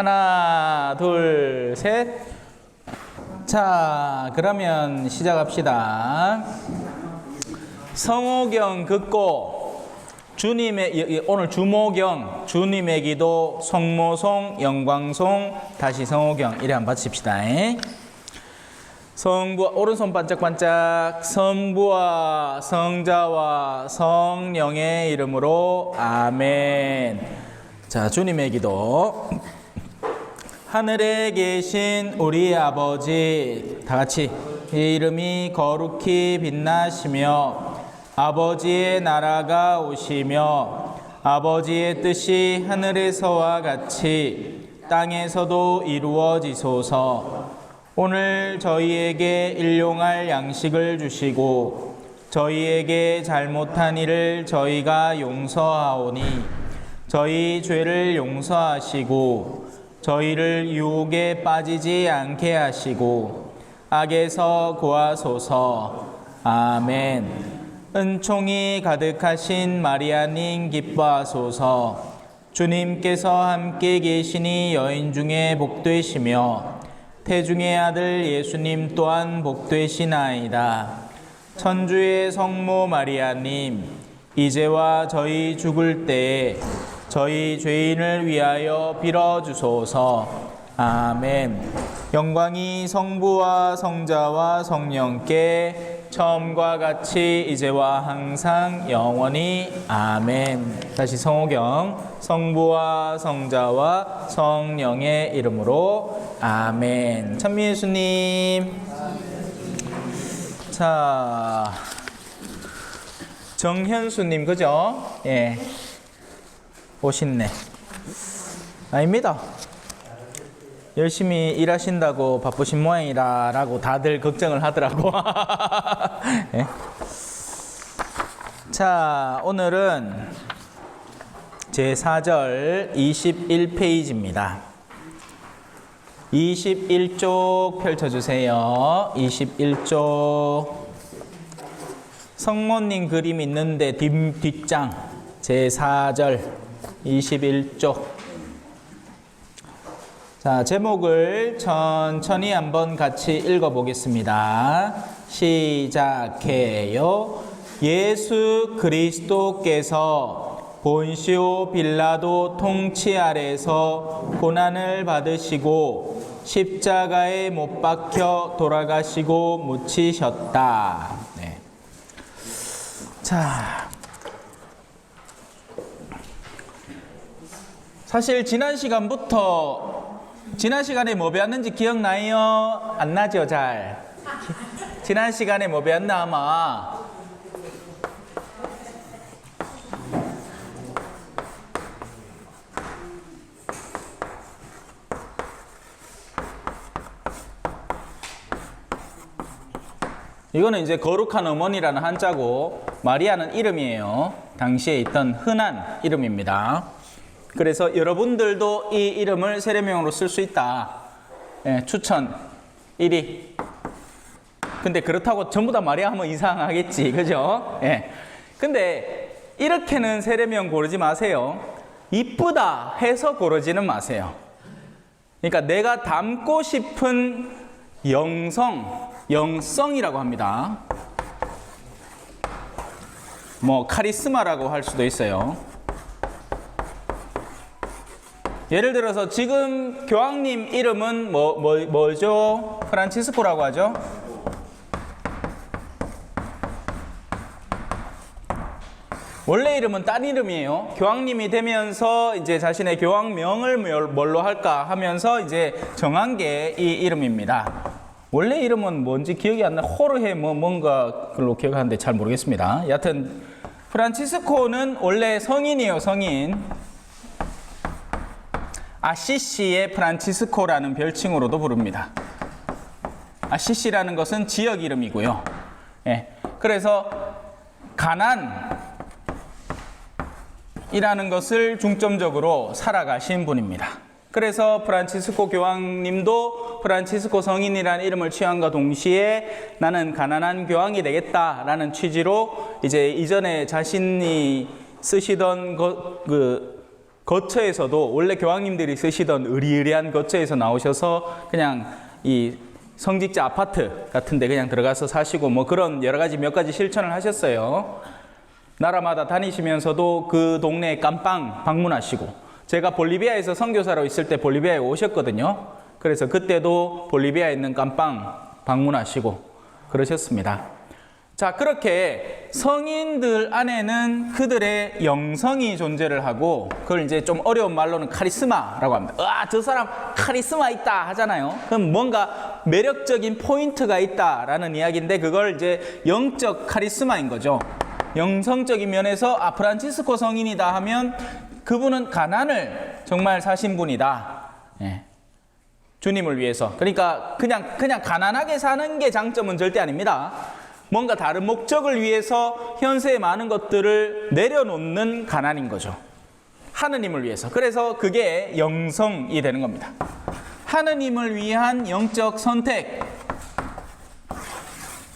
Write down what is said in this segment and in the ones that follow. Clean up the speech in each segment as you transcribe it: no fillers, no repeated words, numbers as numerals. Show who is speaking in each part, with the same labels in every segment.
Speaker 1: 하나, 둘, 셋. 자, 그러면 시작합시다. 성호경 긋고 주님의 오늘 주모경, 주님의 기도, 성모송, 영광송, 다시 성호경 이래 한번 바칩시다. 성부, 오른손 반짝반짝. 성부와 성자와 성령의 이름으로 아멘. 자, 주님의 기도. 하늘에 계신 우리 아버지, 다 같이 이름이 거룩히 빛나시며 아버지의 나라가 오시며 아버지의 뜻이 하늘에서와 같이 땅에서도 이루어지소서. 오늘 저희에게 일용할 양식을 주시고 저희에게 잘못한 일을 저희가 용서하오니 저희 죄를 용서하시고 저희를 유혹에 빠지지 않게 하시고 악에서 구하소서. 아멘. 은총이 가득하신 마리아님 기뻐하소서. 주님께서 함께 계시니 여인 중에 복되시며 태중의 아들 예수님 또한 복되시나이다. 천주의 성모 마리아님, 이제와 저희 죽을 때에 저희 죄인을 위하여 빌어주소서. 아멘. 영광이 성부와 성자와 성령께 처음과 같이 이제와 항상 영원히 아멘. 다시 성호경. 성부와 성자와 성령의 이름으로 아멘. 찬미 예수님. 자, 정현수님 그죠? 예. 오신네. 아닙니다. 열심히 일하신다고 바쁘신 모양이라고 다들 걱정을 하더라고. 네. 자, 오늘은 제4절 21페이지입니다. 21쪽 펼쳐주세요. 21쪽. 성모님 그림 있는데 뒷장 제4절 21쪽. 자, 제목을 천천히 한번 같이 읽어보겠습니다. 시작해요. 예수 그리스도께서 본시오 빌라도 통치 아래서 고난을 받으시고 십자가에 못 박혀 돌아가시고 묻히셨다. 네. 자, 사실 지난 시간에 뭐 배웠는지 기억나요? 안 나죠, 잘? 지난 시간에 뭐 배웠나 아마? 이거는 이제 거룩한 어머니라는 한자고 마리아는 이름이에요. 당시에 있던 흔한 이름입니다. 그래서 여러분들도 이 이름을 세례명으로 쓸 수 있다. 예, 추천 1위. 근데 그렇다고 전부 다 마리아 하면 이상하겠지. 그죠? 예. 근데 이렇게는 세례명 고르지 마세요. 이쁘다 해서 고르지는 마세요. 그러니까 내가 닮고 싶은 영성이라고 합니다. 뭐 카리스마라고 할 수도 있어요. 예를 들어서 지금 교황님 이름은 뭐죠? 프란치스코라고 하죠? 원래 이름은 딴 이름이에요. 교황님이 되면서 이제 자신의 교황명을 뭘로 할까 하면서 이제 정한 게 이 이름입니다. 원래 이름은 뭔지 기억이 안 나. 호르헤 뭔가 그걸로 기억하는데 잘 모르겠습니다. 여하튼 프란치스코는 원래 성인이에요. 성인. 아시시의 프란치스코라는 별칭으로도 부릅니다. 아시시라는 것은 지역 이름이고요. 예. 그래서 가난이라는 것을 중점적으로 살아가신 분입니다. 그래서 프란치스코 교황님도 프란치스코 성인이라는 이름을 취함과 동시에 나는 가난한 교황이 되겠다라는 취지로 이제 이전에 자신이 쓰시던 거처에서도 원래 교황님들이 쓰시던 으리으리한 거처에서 나오셔서 그냥 이 성직자 아파트 같은 데 그냥 들어가서 사시고 뭐 그런 여러 가지 몇 가지 실천을 하셨어요. 나라마다 다니시면서도 그 동네에 깜빵 방문하시고, 제가 볼리비아에서 선교사로 있을 때 볼리비아에 오셨거든요. 그래서 그때도 볼리비아에 있는 깜빵 방문하시고 그러셨습니다. 자, 그렇게 성인들 안에는 그들의 영성이 존재를 하고, 그걸 이제 좀 어려운 말로는 카리스마라고 합니다. 저 사람 카리스마 있다 하잖아요. 그럼 뭔가 매력적인 포인트가 있다라는 이야기인데, 그걸 이제 영적 카리스마인 거죠. 영성적인 면에서 프란치스코 성인이다 하면 그분은 가난을 정말 사신 분이다. 예. 주님을 위해서. 그러니까 그냥 가난하게 사는 게 장점은 절대 아닙니다. 뭔가 다른 목적을 위해서 현세의 많은 것들을 내려놓는 가난인 거죠. 하느님을 위해서. 그래서 그게 영성이 되는 겁니다. 하느님을 위한 영적 선택.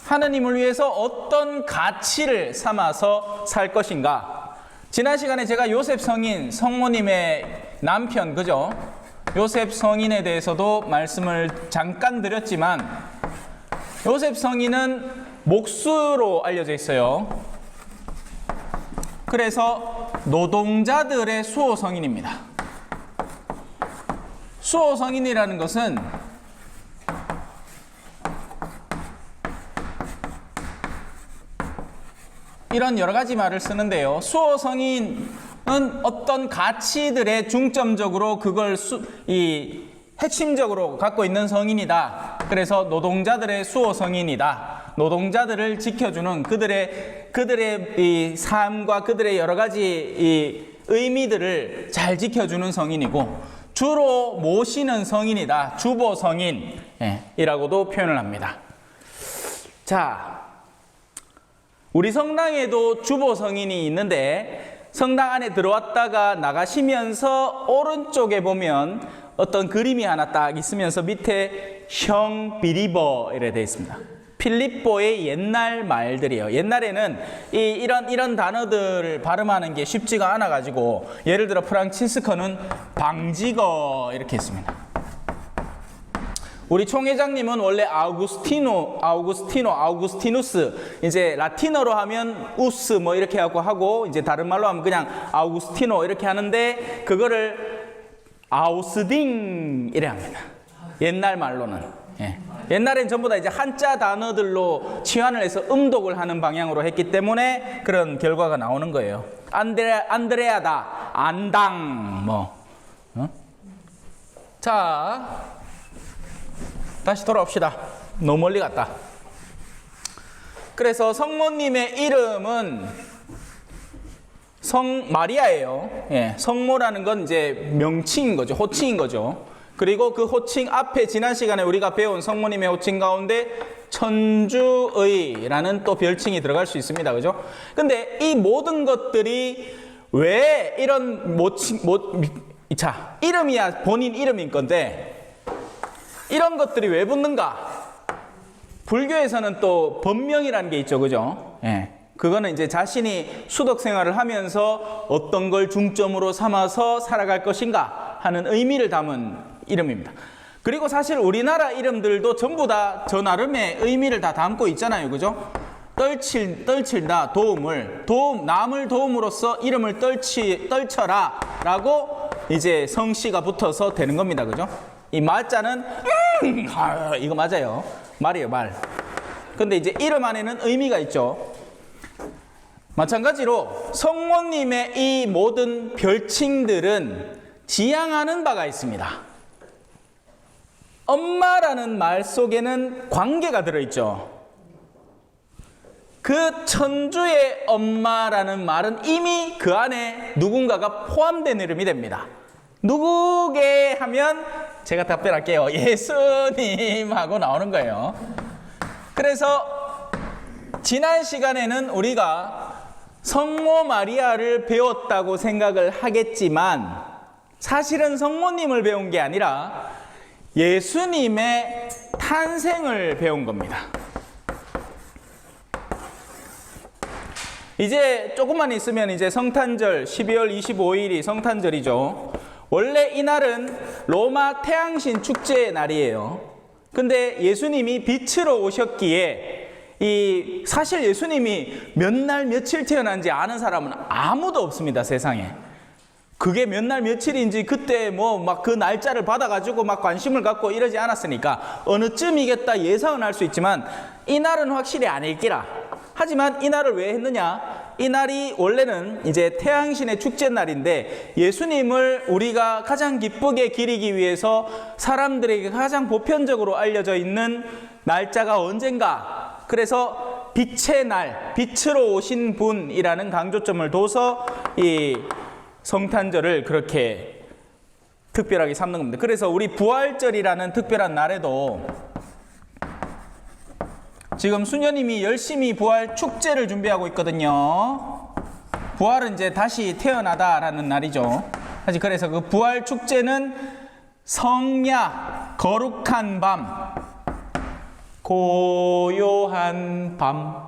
Speaker 1: 하느님을 위해서 어떤 가치를 삼아서 살 것인가. 지난 시간에 제가 요셉 성인, 성모님의 남편, 그죠? 요셉 성인에 대해서도 말씀을 잠깐 드렸지만, 요셉 성인은 목수로 알려져 있어요. 그래서 노동자들의 수호 성인입니다. 수호 성인이라는 것은 이런 여러 가지 말을 쓰는데요. 수호 성인은 어떤 가치들의 중점적으로 그걸 핵심적으로 갖고 있는 성인이다. 그래서 노동자들의 수호 성인이다. 노동자들을 지켜주는 그들의 이 삶과 그들의 여러 가지 이 의미들을 잘 지켜주는 성인이고, 주로 모시는 성인이다. 주보 성인이라고도 표현을 합니다. 자, 우리 성당에도 주보 성인이 있는데, 성당 안에 들어왔다가 나가시면서 오른쪽에 보면 어떤 그림이 하나 딱 있으면서 밑에 형 비리버 이렇게 되어 있습니다. 필립보의 옛날 말들이에요. 옛날에는 이런 단어들을 발음하는 게 쉽지가 않아 가지고, 예를 들어 프란치스코는 방지거 이렇게 했습니다. 우리 총회장님은 원래 아우구스티누스, 이제 라틴어로 하면 우스 뭐 이렇게 하고 이제 다른 말로 하면 그냥 아우구스티노 이렇게 하는데, 그거를 아우스딩 이래 합니다. 옛날 말로는. 예. 옛날엔 전부 다 이제 한자 단어들로 치환을 해서 음독을 하는 방향으로 했기 때문에 그런 결과가 나오는 거예요. 안드레아다, 안당, 뭐. 자, 다시 돌아옵시다. 너무 멀리 갔다. 그래서 성모님의 이름은 마리아예요. 예, 성모라는 건 이제 명칭인 거죠. 호칭인 거죠. 그리고 그 호칭 앞에 지난 시간에 우리가 배운 성모님의 호칭 가운데 천주의라는 또 별칭이 들어갈 수 있습니다. 그죠? 근데 이 모든 것들이 왜 이런 이름이야 본인 이름인 건데, 이런 것들이 왜 붙는가? 불교에서는 또 법명이라는 게 있죠. 그죠? 예. 그거는 이제 자신이 수덕 생활을 하면서 어떤 걸 중점으로 삼아서 살아갈 것인가 하는 의미를 담은 이름입니다. 그리고 사실 우리나라 이름들도 전부 다 저 나름의 의미를 다 담고 있잖아요. 그죠? 떨친다, 남을 도움으로써 이름을 떨쳐라 라고 이제 성씨가 붙어서 되는 겁니다. 그죠? 이 말자는 이거 맞아요. 말이에요, 말. 근데 이제 이름 안에는 의미가 있죠. 마찬가지로 성모님의 이 모든 별칭들은 지향하는 바가 있습니다. 엄마라는 말 속에는 관계가 들어있죠. 그 천주의 엄마라는 말은 이미 그 안에 누군가가 포함된 이름이 됩니다. 누구게 하면 제가 답변할게요. 예수님 하고 나오는 거예요. 그래서 지난 시간에는 우리가 성모 마리아를 배웠다고 생각을 하겠지만, 사실은 성모님을 배운 게 아니라 예수님의 탄생을 배운 겁니다. 이제 조금만 있으면 이제 성탄절 12월 25일이 성탄절이죠. 원래 이날은 로마 태양신 축제의 날이에요. 근데 예수님이 빛으로 오셨기에 사실 예수님이 몇 날 며칠 태어난지 아는 사람은 아무도 없습니다, 세상에. 그게 몇 날 며칠인지 그때 뭐 막 그 날짜를 받아가지고 막 관심을 갖고 이러지 않았으니까 어느쯤이겠다 예상은 할 수 있지만 이날은 확실히 아닐기라. 하지만 이날을 왜 했느냐? 이날이 원래는 이제 태양신의 축제 날인데 예수님을 우리가 가장 기쁘게 기리기 위해서 사람들에게 가장 보편적으로 알려져 있는 날짜가 언젠가. 그래서 빛의 날, 빛으로 오신 분이라는 강조점을 둬서 이 성탄절을 그렇게 특별하게 삼는 겁니다. 그래서 우리 부활절이라는 특별한 날에도 지금 수녀님이 열심히 부활 축제를 준비하고 있거든요. 부활은 이제 다시 태어나다라는 날이죠. 그래서 그 부활 축제는 성야, 거룩한 밤, 고요한 밤,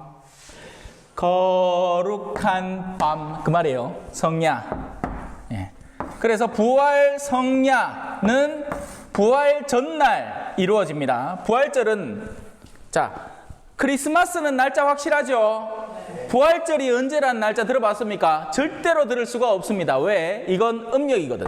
Speaker 1: 거룩한 밤, 그 말이에요. 성야. 예. 그래서 부활 성야는 부활 전날 이루어집니다. 부활절은 크리스마스는 날짜 확실하죠? 부활절이 언제라는 날짜 들어봤습니까? 절대로 들을 수가 없습니다. 왜? 이건 음력이거든.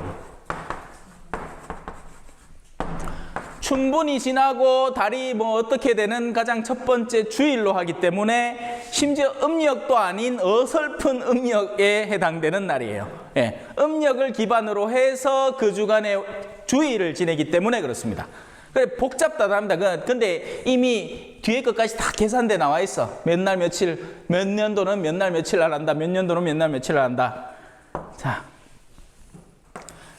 Speaker 1: 충분히 지나고 달이 뭐 어떻게 되는 가장 첫 번째 주일로 하기 때문에 심지어 음력도 아닌 어설픈 음력에 해당되는 날이에요. 예, 음력을 기반으로 해서 그 주간의 주일을 지내기 때문에 그렇습니다. 그래 복잡하답니다. 근데 이미 뒤에 것까지 다 계산돼 나와 있어. 몇 날 며칠, 몇 년도는 몇 날 며칠 날 한다. 몇 년도는 몇 날 며칠 날 한다. 자,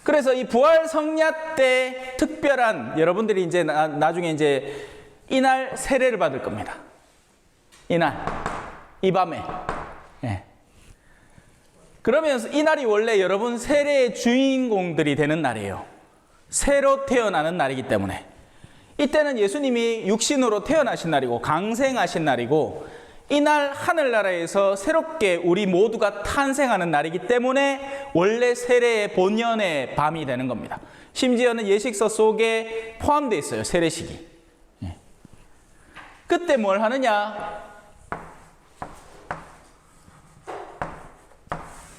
Speaker 1: 그래서 이 부활 성야 때 특별한 여러분들이 이제 나중에 이제 이날 세례를 받을 겁니다. 이날, 이 밤에. 예. 그러면서 이날이 원래 여러분 세례의 주인공들이 되는 날이에요. 새로 태어나는 날이기 때문에. 이때는 예수님이 육신으로 태어나신 날이고 강생하신 날이고 이날 하늘나라에서 새롭게 우리 모두가 탄생하는 날이기 때문에 원래 세례의 본연의 밤이 되는 겁니다. 심지어는 예식서 속에 포함되어 있어요. 세례식이. 예. 그때 뭘 하느냐?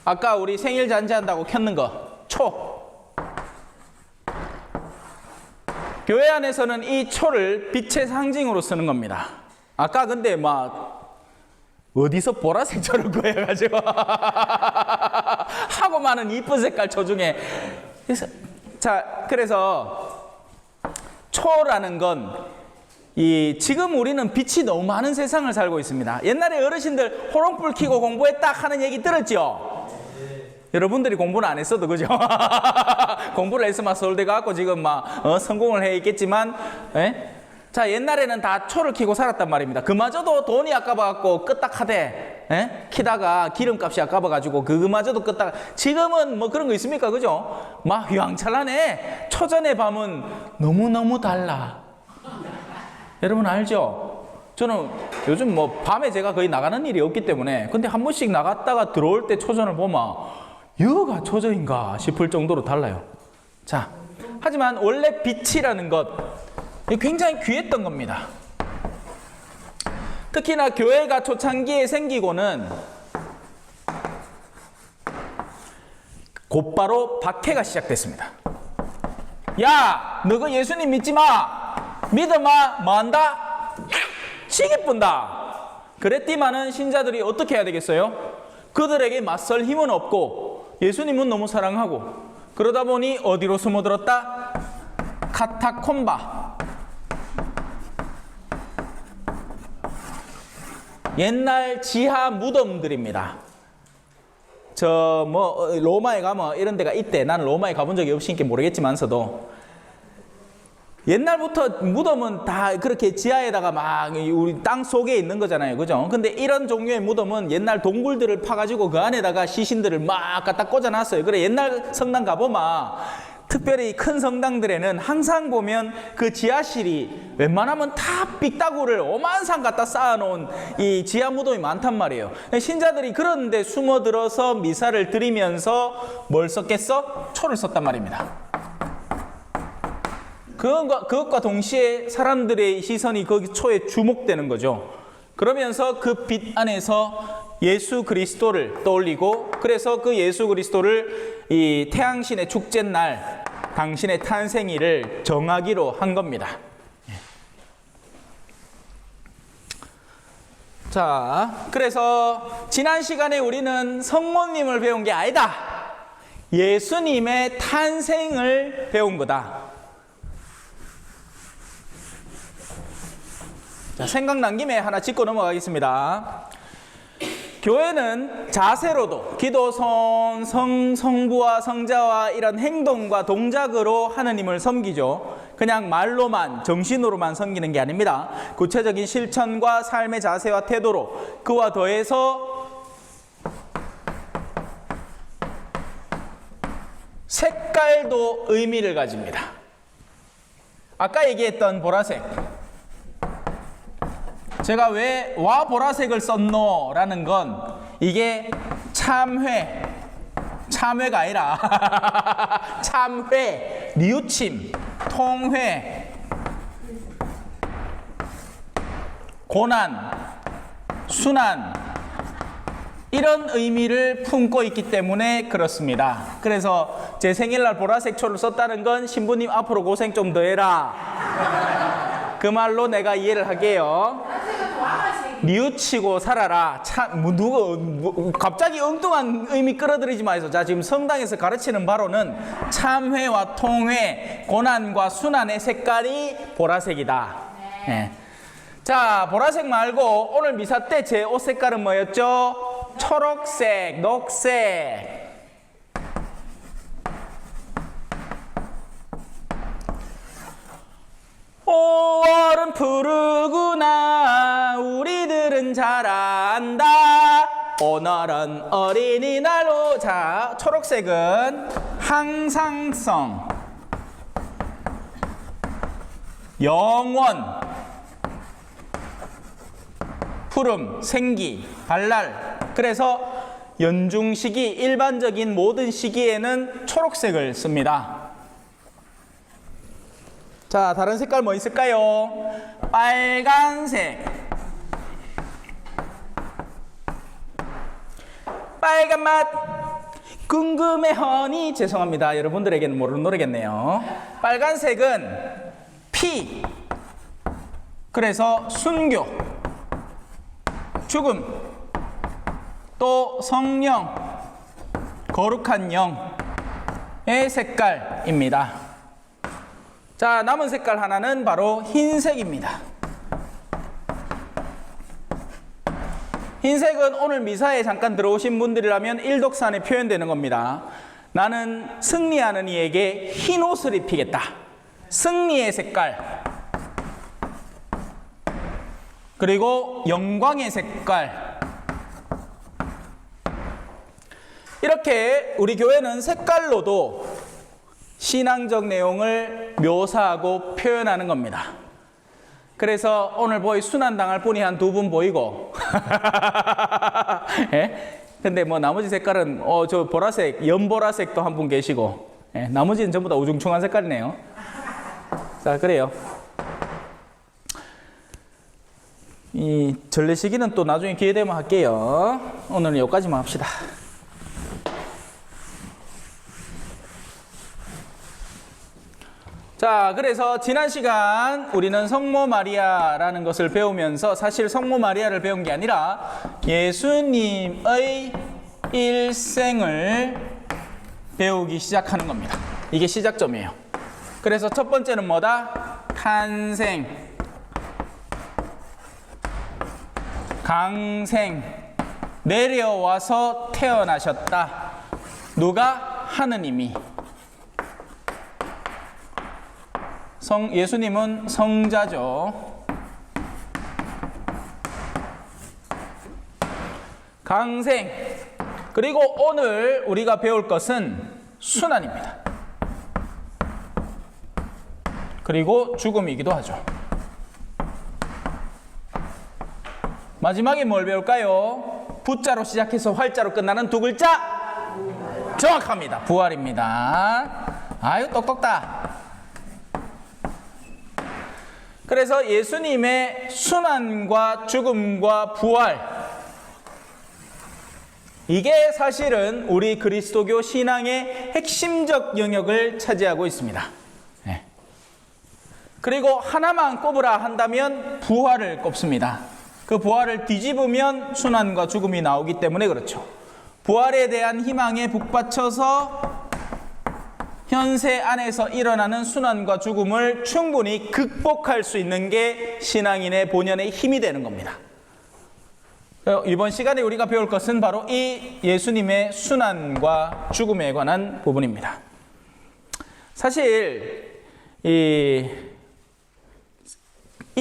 Speaker 1: 아까 우리 생일 잔치한다고 켰는 거 초. 교회 안에서는 이 초를 빛의 상징으로 쓰는 겁니다. 아까 근데 막 어디서 보라색 초를 구해가지고 하고 많은 이쁜 색깔 초 중에 그래서 초라는 건 지금 우리는 빛이 너무 많은 세상을 살고 있습니다. 옛날에 어르신들 호롱불 켜고 공부했다 하는 얘기 들었죠? 여러분들이 공부는 안 했어도 그죠? 공부를 했으면 서울대 가고 지금 성공을 해 있겠지만, 예? 자, 옛날에는 다 초를 켜고 살았단 말입니다. 그마저도 돈이 아까워갖고 끄딱하대, 예? 키다가 기름값이 아까워가지고 그마저도 끄딱. 지금은 뭐 그런 거 있습니까, 그죠? 막 휘황찬란해. 초전의 밤은 너무너무 달라. 여러분 알죠? 저는 요즘 뭐 밤에 제가 거의 나가는 일이 없기 때문에 근데 한 번씩 나갔다가 들어올 때 초전을 보면 여가 초저인가 싶을 정도로 달라요. 자, 하지만 원래 빛이라는 것 굉장히 귀했던 겁니다. 특히나 교회가 초창기에 생기고는 곧바로 박해가 시작됐습니다. 야, 너가 예수님 믿지 마. 믿어마 뭐한다? 시기 뿐다. 그랬디만은 신자들이 어떻게 해야 되겠어요? 그들에게 맞설 힘은 없고 예수님은 너무 사랑하고 그러다 보니 어디로 숨어들었다? 카타콤바. 옛날 지하 무덤들입니다. 로마에 가면 이런 데가 있대. 나는 로마에 가본 적이 없으니까 모르겠지만서도 옛날부터 무덤은 다 그렇게 지하에다가 막 우리 땅 속에 있는 거잖아요. 그죠? 근데 이런 종류의 무덤은 옛날 동굴들을 파가지고 그 안에다가 시신들을 막 갖다 꽂아놨어요. 그래, 옛날 성당 가보면 특별히 큰 성당들에는 항상 보면 그 지하실이 웬만하면 다 삑다구를 오만상 갖다 쌓아놓은 이 지하 무덤이 많단 말이에요. 신자들이 그런 데 숨어들어서 미사를 드리면서 뭘 썼겠어? 초를 썼단 말입니다. 그것과 동시에 사람들의 시선이 그 초에 주목되는 거죠. 그러면서 그 빛 안에서 예수 그리스도를 떠올리고, 그래서 그 예수 그리스도를 이 태양신의 축제날 당신의 탄생일을 정하기로 한 겁니다. 자, 그래서 지난 시간에 우리는 성모님을 배운 게 아니다. 예수님의 탄생을 배운 거다. 자, 생각난 김에 하나 짚고 넘어가겠습니다. 교회는 자세로도 기도선, 성부와 성자와 이런 행동과 동작으로 하느님을 섬기죠. 그냥 말로만, 정신으로만 섬기는 게 아닙니다. 구체적인 실천과 삶의 자세와 태도로, 그와 더해서 색깔도 의미를 가집니다. 아까 얘기했던 보라색, 제가 왜 와 보라색을 썼노? 라는 건 이게 참회가 아니라 참회, 뉘우침, 통회, 고난, 순환, 이런 의미를 품고 있기 때문에 그렇습니다. 그래서 제 생일날 보라색 초를 썼다는 건 신부님 앞으로 고생 좀 더 해라, 그 말로 내가 이해를 할게요. 뉘우치고 살아라. 참, 갑자기 엉뚱한 의미 끌어들이지 마세요. 자, 지금 성당에서 가르치는 바로는 참회와 통회, 고난과 순환의 색깔이 보라색이다. 네. 자, 보라색 말고 오늘 미사 때 제 옷 색깔은 뭐였죠? 초록색, 녹색. 오월은 푸르구나, 우리들은 잘 안다, 오늘은 어린이날로. 자, 초록색은 항상성, 영원, 푸름, 생기, 발랄. 그래서 연중시기, 일반적인 모든 시기에는 초록색을 씁니다. 자, 다른 색깔 뭐 있을까요? 빨간색. 빨간 맛 궁금해 허니. 죄송합니다. 여러분들에게는 모르는 노래겠네요. 빨간색은 피, 그래서 순교, 죽음, 또 성령, 거룩한 영의 색깔입니다. 자, 남은 색깔 하나는 바로 흰색입니다. 흰색은 오늘 미사에 잠깐 들어오신 분들이라면 일독산에 표현되는 겁니다. 나는 승리하는 이에게 흰 옷을 입히겠다. 승리의 색깔, 그리고 영광의 색깔. 이렇게 우리 교회는 색깔로도 신앙적 내용을 묘사하고 표현하는 겁니다. 그래서 오늘 순환당할 분이 한 2분 보이고 예? 근데 뭐 나머지 색깔은 저 보라색, 연보라색도 한 분 계시고, 예? 나머지는 전부 다 우중충한 색깔이네요. 자, 그래요. 이 전래시기는 또 나중에 기회 되면 할게요. 오늘은 여기까지만 합시다. 자, 그래서 지난 시간 우리는 성모 마리아라는 것을 배우면서, 사실 성모 마리아를 배운 게 아니라 예수님의 일생을 배우기 시작하는 겁니다. 이게 시작점이에요. 그래서 첫 번째는 뭐다? 탄생, 강생, 내려와서 태어나셨다. 누가? 하느님이. 예수님은 성자죠. 강생. 그리고 오늘 우리가 배울 것은 순환입니다. 그리고 죽음이기도 하죠. 마지막에 뭘 배울까요? 부자로 시작해서 활자로 끝나는 두 글자. 정확합니다. 부활입니다. 아유, 똑똑다. 그래서 예수님의 순환과 죽음과 부활, 이게 사실은 우리 그리스도교 신앙의 핵심적 영역을 차지하고 있습니다. 네. 그리고 하나만 꼽으라 한다면 부활을 꼽습니다. 그 부활을 뒤집으면 순환과 죽음이 나오기 때문에 그렇죠. 부활에 대한 희망에 북받쳐서 현세 안에서 일어나는 순환과 죽음을 충분히 극복할 수 있는 게 신앙인의 본연의 힘이 되는 겁니다. 이번 시간에 우리가 배울 것은 바로 이 예수님의 순환과 죽음에 관한 부분입니다. 사실 이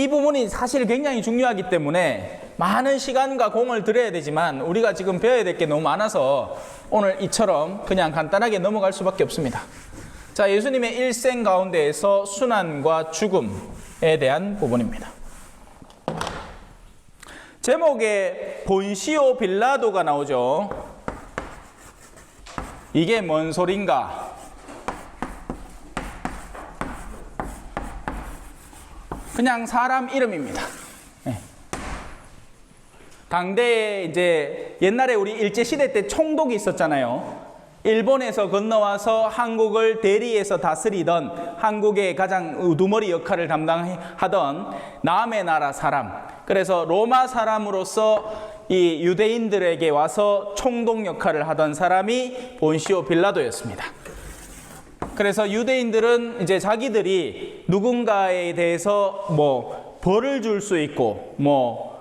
Speaker 1: 부분이 사실 굉장히 중요하기 때문에 많은 시간과 공을 들여야 되지만 우리가 지금 배워야 될 게 너무 많아서 오늘 이처럼 그냥 간단하게 넘어갈 수밖에 없습니다. 자, 예수님의 일생 가운데에서 순환과 죽음에 대한 부분입니다. 제목에 본시오 빌라도가 나오죠. 이게 뭔 소린가? 그냥 사람 이름입니다. 네. 당대에 이제 옛날에 우리 일제시대 때 총독이 있었잖아요. 일본에서 건너와서 한국을 대리해서 다스리던 한국의 가장 우두머리 역할을 담당하던 남의 나라 사람. 그래서 로마 사람으로서 이 유대인들에게 와서 총독 역할을 하던 사람이 본시오 빌라도였습니다. 그래서 유대인들은 이제 자기들이 누군가에 대해서 뭐 벌을 줄 수 있고 뭐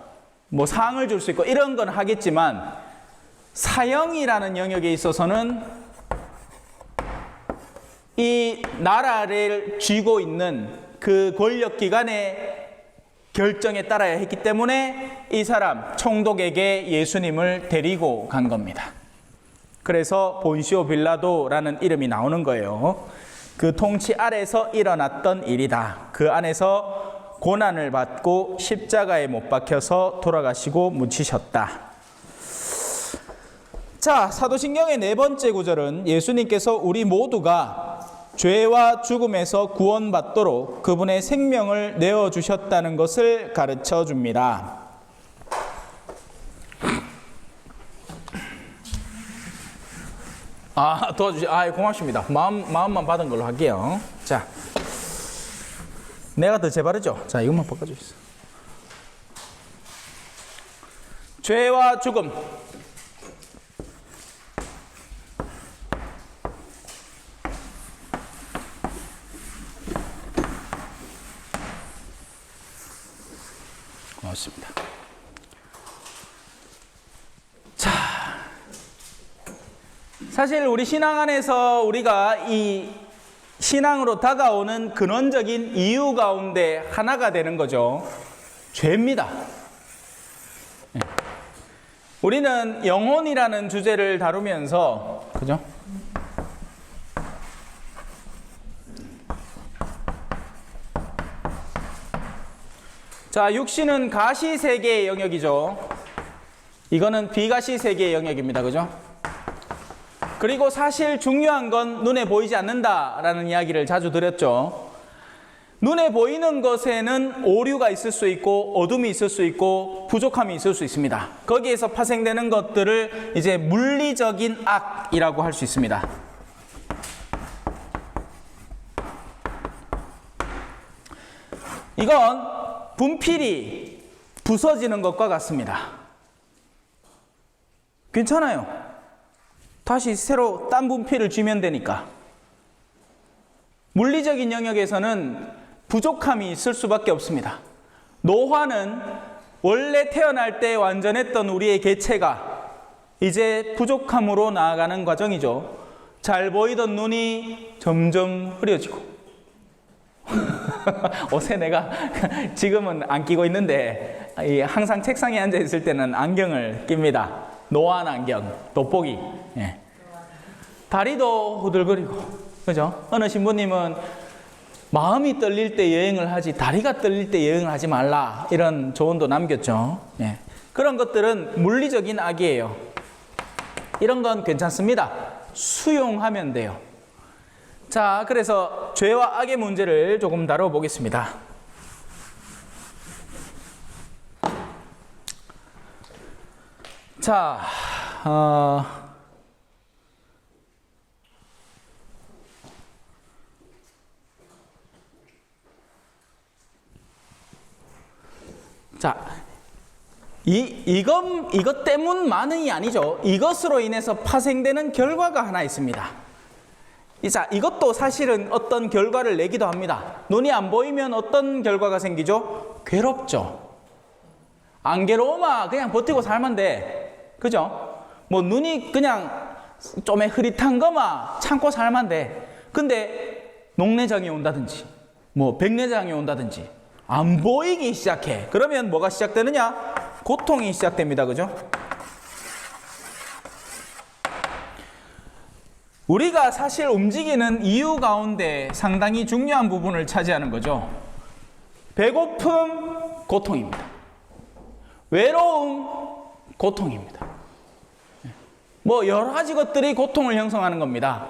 Speaker 1: 상을 줄 수 있고 이런 건 하겠지만 사형이라는 영역에 있어서는 이 나라를 쥐고 있는 그 권력기관의 결정에 따라야 했기 때문에 이 사람 총독에게 예수님을 데리고 간 겁니다. 그래서 본시오 빌라도라는 이름이 나오는 거예요. 그 통치 아래서 일어났던 일이다. 그 안에서 고난을 받고 십자가에 못 박혀서 돌아가시고 묻히셨다. 자, 사도신경의 4번째 구절은 예수님께서 우리 모두가 죄와 죽음에서 구원받도록 그분의 생명을 내어주셨다는 것을 가르쳐 줍니다. 고맙습니다. 마음만 받은 걸로 할게요. 자, 내가 더 재바르죠? 자, 이것만 바꿔주세요. 죄와 죽음. 고맙습니다. 자, 사실 우리 신앙 안에서 우리가 이 신앙으로 다가오는 근원적인 이유 가운데 하나가 되는 거죠. 죄입니다. 우리는 영혼이라는 주제를 다루면서, 그죠? 자, 육신은 가시 세계의 영역이죠. 이거는 비가시 세계의 영역입니다. 그죠? 그리고 사실 중요한 건 눈에 보이지 않는다라는 이야기를 자주 드렸죠. 눈에 보이는 것에는 오류가 있을 수 있고 어둠이 있을 수 있고 부족함이 있을 수 있습니다. 거기에서 파생되는 것들을 이제 물리적인 악이라고 할 수 있습니다. 이건 분필이 부서지는 것과 같습니다. 괜찮아요. 다시 새로 딴 분필을 쥐면 되니까. 물리적인 영역에서는 부족함이 있을 수밖에 없습니다. 노화는 원래 태어날 때 완전했던 우리의 개체가 이제 부족함으로 나아가는 과정이죠. 잘 보이던 눈이 점점 흐려지고 옷에 내가 지금은 안 끼고 있는데 항상 책상에 앉아 있을 때는 안경을 낍니다. 노안 안경, 돋보기. 다리도 후들거리고, 그죠? 어느 신부님은 마음이 떨릴 때 여행을 하지 다리가 떨릴 때 여행을 하지 말라, 이런 조언도 남겼죠. 예. 그런 것들은 물리적인 악이에요. 이런 건 괜찮습니다. 수용하면 돼요. 자, 그래서 죄와 악의 문제를 조금 다뤄보겠습니다. 자, 이것 때문만이 아니죠. 이것으로 인해서 파생되는 결과가 하나 있습니다. 자, 이것도 사실은 어떤 결과를 내기도 합니다. 눈이 안 보이면 어떤 결과가 생기죠? 괴롭죠. 안 괴로우면 그냥 버티고 살면 돼. 그죠? 뭐 눈이 그냥 좀 흐릿한 거만 참고 살면 돼. 근데 녹내장이 온다든지 뭐 백내장이 온다든지 안 보이기 시작해. 그러면 뭐가 시작되느냐? 고통이 시작됩니다. 그죠? 우리가 사실 움직이는 이유 가운데 상당히 중요한 부분을 차지하는 거죠. 배고픔, 고통입니다. 외로움, 고통입니다. 뭐 여러 가지 것들이 고통을 형성하는 겁니다.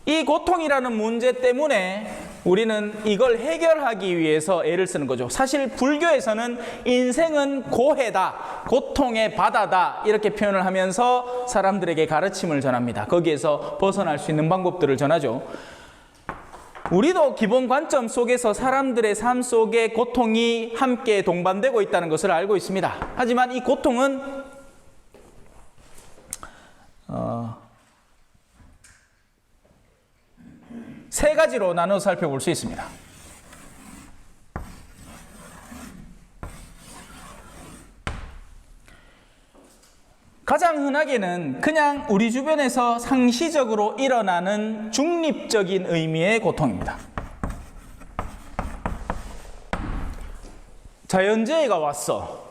Speaker 1: 이 고통이라는 문제 때문에 우리는 이걸 해결하기 위해서 애를 쓰는 거죠. 사실 불교에서는 인생은 고해다, 고통의 바다다, 이렇게 표현을 하면서 사람들에게 가르침을 전합니다. 거기에서 벗어날 수 있는 방법들을 전하죠. 우리도 기본 관점 속에서 사람들의 삶 속에 고통이 함께 동반되고 있다는 것을 알고 있습니다. 하지만 이 고통은 세 가지로 나눠 살펴볼 수 있습니다. 가장 흔하게는 그냥 우리 주변에서 상시적으로 일어나는 중립적인 의미의 고통입니다. 자연재해가 왔어.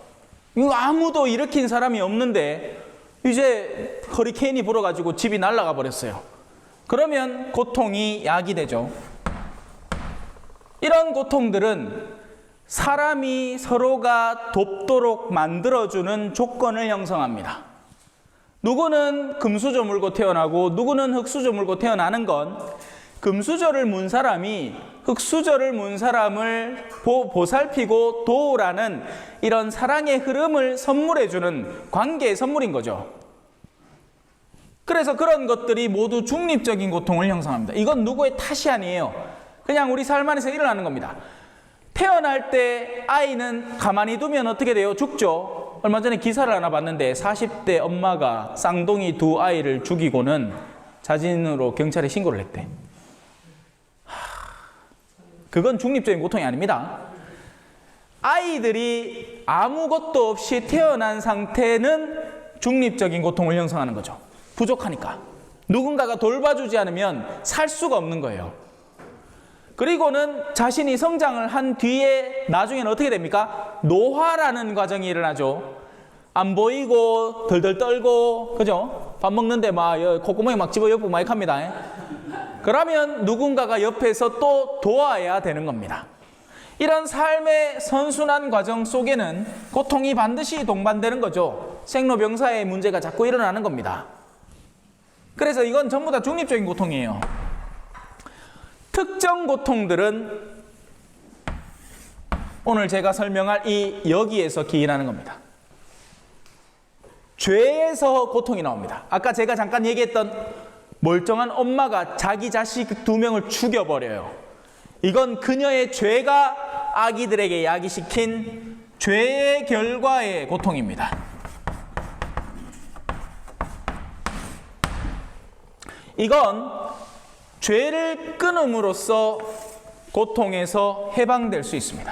Speaker 1: 이거 아무도 일으킨 사람이 없는데 이제 허리케인이 불어가지고 집이 날아가 버렸어요. 그러면 고통이 야기되죠. 이런 고통들은 사람이 서로가 돕도록 만들어주는 조건을 형성합니다. 누구는 금수저 물고 태어나고 누구는 흙수저 물고 태어나는 건 금수저를 문 사람이 흙수저를 문 사람을 보살피고 도우라는 이런 사랑의 흐름을 선물해주는 관계의 선물인 거죠. 그래서 그런 것들이 모두 중립적인 고통을 형성합니다. 이건 누구의 탓이 아니에요. 그냥 우리 삶 안에서 일어나는 겁니다. 태어날 때 아이는 가만히 두면 어떻게 돼요? 죽죠. 얼마 전에 기사를 하나 봤는데 40대 엄마가 쌍둥이 두 아이를 죽이고는 자진으로 경찰에 신고를 했대. 그건 중립적인 고통이 아닙니다. 아이들이 아무것도 없이 태어난 상태는 중립적인 고통을 형성하는 거죠. 부족하니까. 누군가가 돌봐주지 않으면 살 수가 없는 거예요. 그리고는 자신이 성장을 한 뒤에 나중에는 어떻게 됩니까? 노화라는 과정이 일어나죠. 안 보이고 덜덜 떨고, 그죠? 밥 먹는데 막 콧구멍에 막 집어 엿고 막 합니다. 그러면 누군가가 옆에서 또 도와야 되는 겁니다. 이런 삶의 선순환 과정 속에는 고통이 반드시 동반되는 거죠. 생로병사의 문제가 자꾸 일어나는 겁니다. 그래서 이건 전부 다 중립적인 고통이에요. 특정 고통들은 오늘 제가 설명할 이 여기에서 기인하는 겁니다. 죄에서 고통이 나옵니다. 아까 제가 잠깐 얘기했던 멀쩡한 엄마가 자기 자식 2명을 죽여버려요. 이건 그녀의 죄가 아기들에게 야기시킨 죄의 결과의 고통입니다. 이건 죄를 끊음으로써 고통에서 해방될 수 있습니다.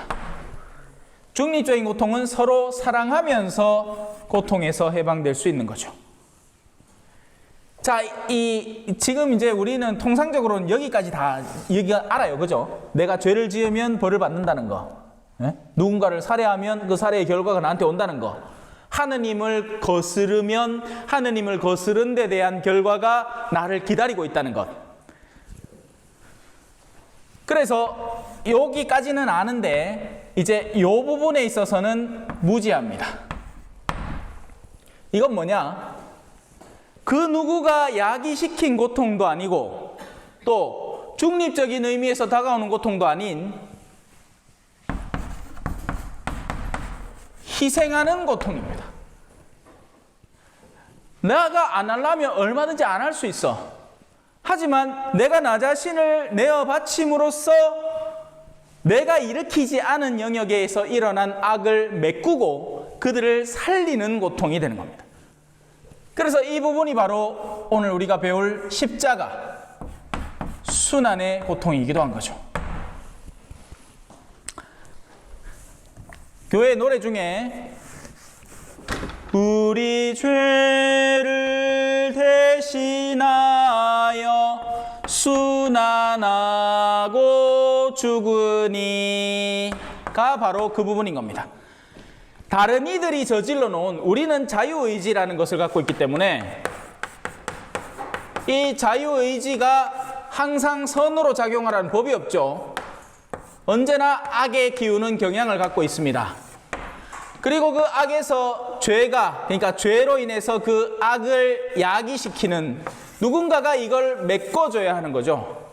Speaker 1: 중립적인 고통은 서로 사랑하면서 고통에서 해방될 수 있는 거죠. 자, 지금 이제 우리는 통상적으로는 여기까지 다 여기가 알아요. 그죠? 내가 죄를 지으면 벌을 받는다는 거. 네? 누군가를 살해하면 그 살해의 결과가 나한테 온다는 거. 하느님을 거스르면 하느님을 거스른 데 대한 결과가 나를 기다리고 있다는 것. 그래서 여기까지는 아는데 이제 이 부분에 있어서는 무지합니다. 이건 뭐냐? 그 누구가 야기시킨 고통도 아니고 또 중립적인 의미에서 다가오는 고통도 아닌 희생하는 고통입니다. 내가 안 하려면 얼마든지 안 할 수 있어. 하지만 내가 나 자신을 내어 바침으로써 내가 일으키지 않은 영역에서 일어난 악을 메꾸고 그들을 살리는 고통이 되는 겁니다. 그래서 이 부분이 바로 오늘 우리가 배울 십자가, 순환의 고통이기도 한 거죠. 교회 노래 중에 우리 죄를 대신하여 순환하고 죽으니가 바로 그 부분인 겁니다. 다른 이들이 저질러 놓은 우리는 자유의지라는 것을 갖고 있기 때문에 이 자유의지가 항상 선으로 작용하라는 법이 없죠. 언제나 악의 기운은 경향을 갖고 있습니다. 그리고 그 악에서 죄가, 그러니까 죄로 인해서 그 악을 야기시키는 누군가가 이걸 메꿔줘야 하는 거죠.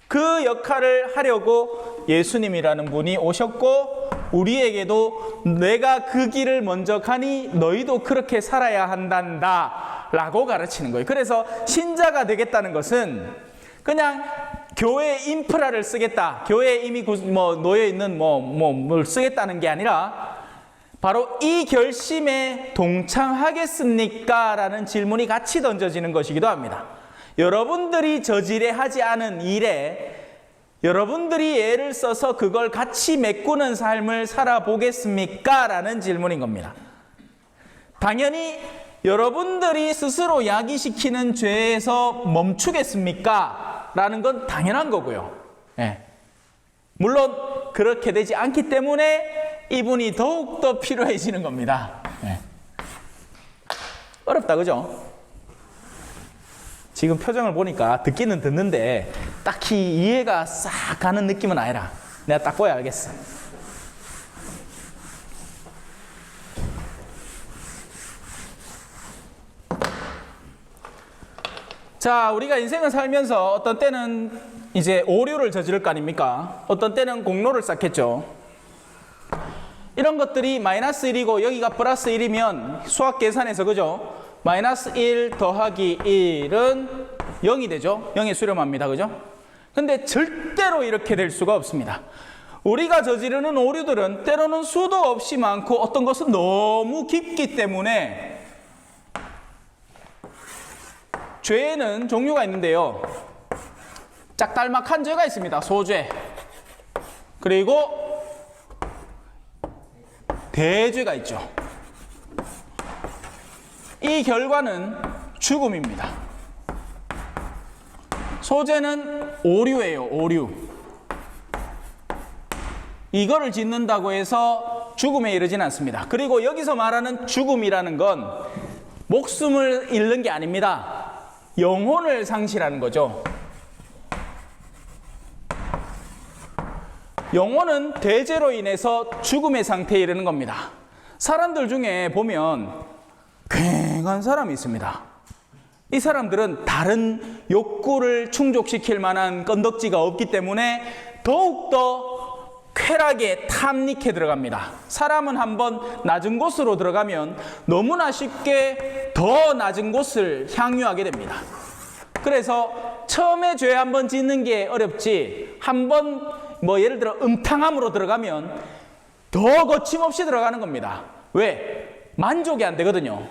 Speaker 1: 그 역할을 하려고 예수님이라는 분이 오셨고 우리에게도 내가 그 길을 먼저 가니 너희도 그렇게 살아야 한단다 라고 가르치는 거예요. 그래서 신자가 되겠다는 것은 그냥 교회 인프라를 쓰겠다, 교회에 이미 놓여있는 뭘 쓰겠다는 게 아니라 바로 이 결심에 동참하겠습니까? 라는 질문이 같이 던져지는 것이기도 합니다. 여러분들이 저지레 하지 않은 일에 여러분들이 애를 써서 그걸 같이 메꾸는 삶을 살아보겠습니까? 라는 질문인 겁니다. 당연히 여러분들이 스스로 야기시키는 죄에서 멈추겠습니까? 라는 건 당연한 거고요. 예. 물론 그렇게 되지 않기 때문에 이분이 더욱더 필요해지는 겁니다. 예. 어렵다, 그죠? 지금 표정을 보니까 듣기는 듣는데 딱히 이해가 싹 가는 느낌은 아니라 내가 딱 보야 알겠어. 자, 우리가 인생을 살면서 어떤 때는 이제 오류를 저지를 거 아닙니까? 어떤 때는 공로를 쌓겠죠. 이런 것들이 마이너스 1이고 여기가 플러스 1이면 수학 계산에서 그죠? 마이너스 1 더하기 1은 0이 되죠? 0에 수렴합니다. 그죠? 근데 절대로 이렇게 될 수가 없습니다. 우리가 저지르는 오류들은 때로는 수도 없이 많고 어떤 것은 너무 깊기 때문에 죄에는 종류가 있는데요. 짝달막한 죄가 있습니다. 소죄. 그리고 대죄가 있죠. 이 결과는 죽음입니다. 소죄는 오류예요. 오류. 이거를 짓는다고 해서 죽음에 이르지는 않습니다. 그리고 여기서 말하는 죽음이라는 건 목숨을 잃는 게 아닙니다. 영혼을 상실하는 거죠. 영혼은 대죄로 인해서 죽음의 상태에 이르는 겁니다. 사람들 중에 보면 굉한 사람이 있습니다. 이 사람들은 다른 욕구를 충족시킬 만한 건덕지가 없기 때문에 더욱더 쾌락에 탐닉해 들어갑니다. 사람은 한번 낮은 곳으로 들어가면 너무나 쉽게 더 낮은 곳을 향유하게 됩니다. 그래서 처음에 죄 한번 짓는 게 어렵지 한번 예를 들어 음탕함으로 들어가면 더 거침없이 들어가는 겁니다. 왜? 만족이 안 되거든요.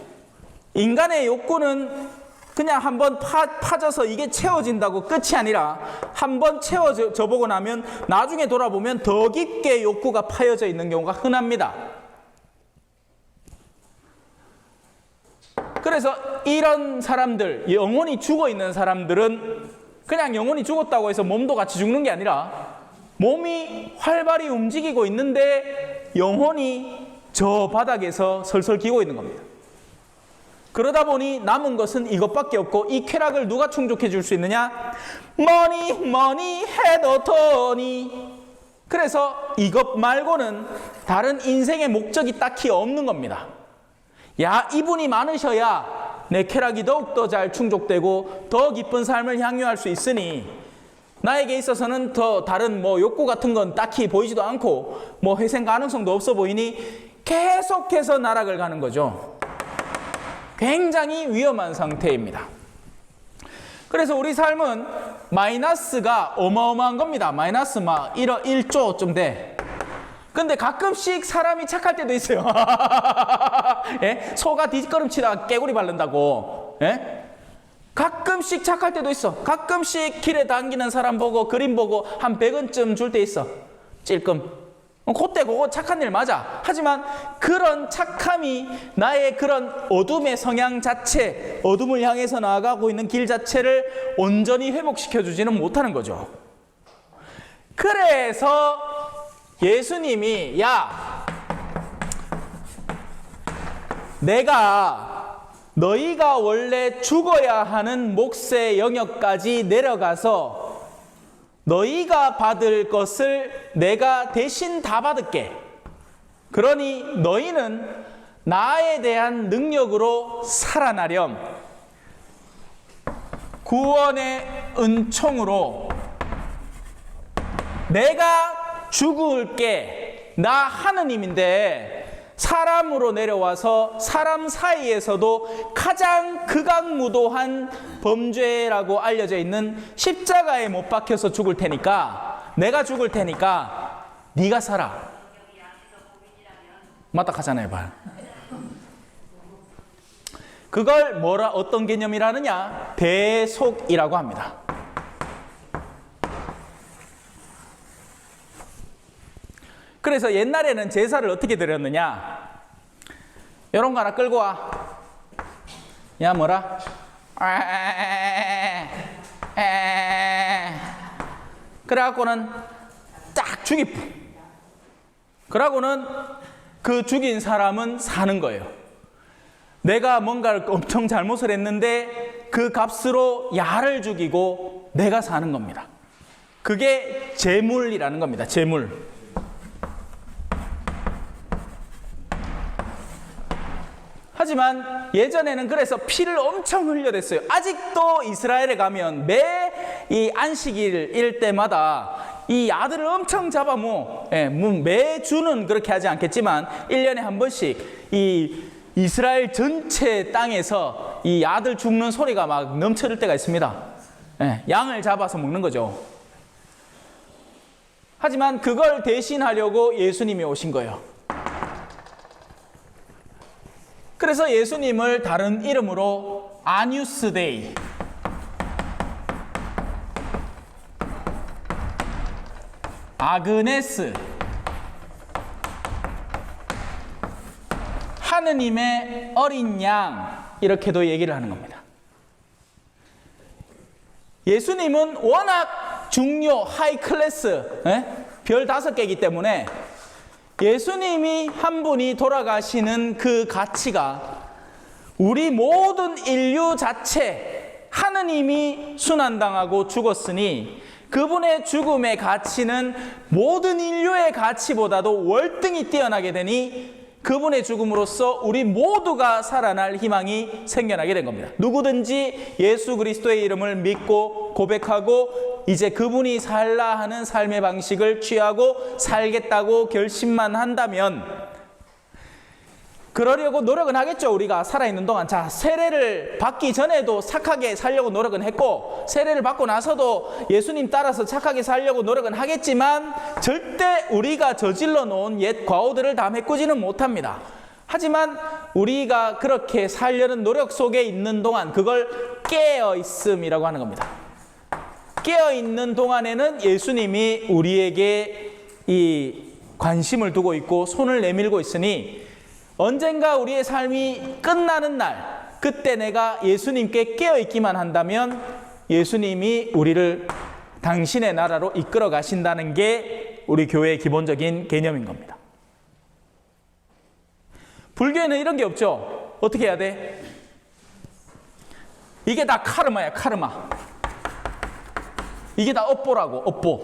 Speaker 1: 인간의 욕구는 그냥 한번 파져서 이게 채워진다고 끝이 아니라 한번 채워져 보고 나면 나중에 돌아보면 더 깊게 욕구가 파여져 있는 경우가 흔합니다. 그래서 이런 사람들, 영혼이 죽어 있는 사람들은 그냥 영혼이 죽었다고 해서 몸도 같이 죽는 게 아니라 몸이 활발히 움직이고 있는데 영혼이 저 바닥에서 설설 기고 있는 겁니다. 그러다 보니 남은 것은 이것밖에 없고, 이 쾌락을 누가 충족해 줄 수 있느냐? 머니 해도 돈이. 그래서 이것 말고는 다른 인생의 목적이 딱히 없는 겁니다. 야, 이분이 많으셔야 내 쾌락이 더욱더 잘 충족되고 더 기쁜 삶을 향유할 수 있으니, 나에게 있어서는 더 다른 욕구 같은 건 딱히 보이지도 않고 회생 가능성도 없어 보이니 계속해서 나락을 가는 거죠. 굉장히 위험한 상태입니다. 그래서 우리 삶은 마이너스가 어마어마한 겁니다. 마이너스 1조쯤 돼. 근데 가끔씩 사람이 착할 때도 있어요. 예? 소가 뒷걸음치다가 깨구리 바른다고. 예? 가끔씩 착할 때도 있어. 가끔씩 길에 당기는 사람 보고 그림 보고 한 100원쯤 줄 때 있어. 찔끔. 그때 그거 착한 일 맞아. 하지만 그런 착함이 나의 그런 어둠의 성향 자체, 어둠을 향해서 나아가고 있는 길 자체를 온전히 회복시켜주지는 못하는 거죠. 그래서 예수님이 내가 너희가 원래 죽어야 하는 몫의 영역까지 내려가서 너희가 받을 것을 내가 대신 다 받을게. 그러니 너희는 나에 대한 능력으로 살아나렴. 구원의 은총으로 내가 죽을게. 나 하느님인데 사람으로 내려와서 사람 사이에서도 가장 극악무도한 범죄라고 알려져 있는 십자가에 못 박혀서 죽을 테니까, 내가 죽을 테니까 네가 살아. 맞다 하잖아요. 봐. 그걸 어떤 개념이라느냐? 대속이라고 합니다. 그래서 옛날에는 제사를 어떻게 드렸느냐? 이런 거 하나 끌고 와. 야, 뭐라? 그래갖고는 딱 죽이고, 그러고는 그 죽인 사람은 사는 거예요. 내가 뭔가를 엄청 잘못을 했는데 그 값으로 야를 죽이고 내가 사는 겁니다. 그게 제물이라는 겁니다. 제물. 하지만 예전에는 그래서 피를 엄청 흘려댔어요. 아직도 이스라엘에 가면 매 이 안식일일 때마다 이 아들을 엄청 잡아 매주는 그렇게 하지 않겠지만 1년에 한 번씩 이 이스라엘 전체 땅에서 이 아들 죽는 소리가 막 넘쳐들 때가 있습니다. 양을 잡아서 먹는 거죠. 하지만 그걸 대신하려고 예수님이 오신 거예요. 그래서 예수님을 다른 이름으로 아뉴스 데이, 아그네스, 하느님의 어린 양, 이렇게도 얘기를 하는 겁니다. 예수님은 워낙 중요, 하이 클래스, 별 5개이기 때문에 예수님이 한 분이 돌아가시는 그 가치가 우리 모든 인류 자체, 하느님이 순환당하고 죽었으니 그분의 죽음의 가치는 모든 인류의 가치보다도 월등히 뛰어나게 되니 그분의 죽음으로써 우리 모두가 살아날 희망이 생겨나게 된 겁니다. 누구든지 예수 그리스도의 이름을 믿고 고백하고 이제 그분이 살라 하는 삶의 방식을 취하고 살겠다고 결심만 한다면, 그러려고 노력은 하겠죠. 우리가 살아있는 동안. 자, 세례를 받기 전에도 착하게 살려고 노력은 했고, 세례를 받고 나서도 예수님 따라서 착하게 살려고 노력은 하겠지만 절대 우리가 저질러 놓은 옛 과오들을 다 메꾸지는 못합니다. 하지만 우리가 그렇게 살려는 노력 속에 있는 동안 그걸 깨어있음이라고 하는 겁니다. 깨어있는 동안에는 예수님이 우리에게 이 관심을 두고 있고 손을 내밀고 있으니 언젠가 우리의 삶이 끝나는 날, 그때 내가 예수님께 깨어있기만 한다면 예수님이 우리를 당신의 나라로 이끌어 가신다는 게 우리 교회의 기본적인 개념인 겁니다. 불교에는 이런 게 없죠. 어떻게 해야 돼? 이게 다 카르마야, 카르마. 이게 다 업보라고, 업보.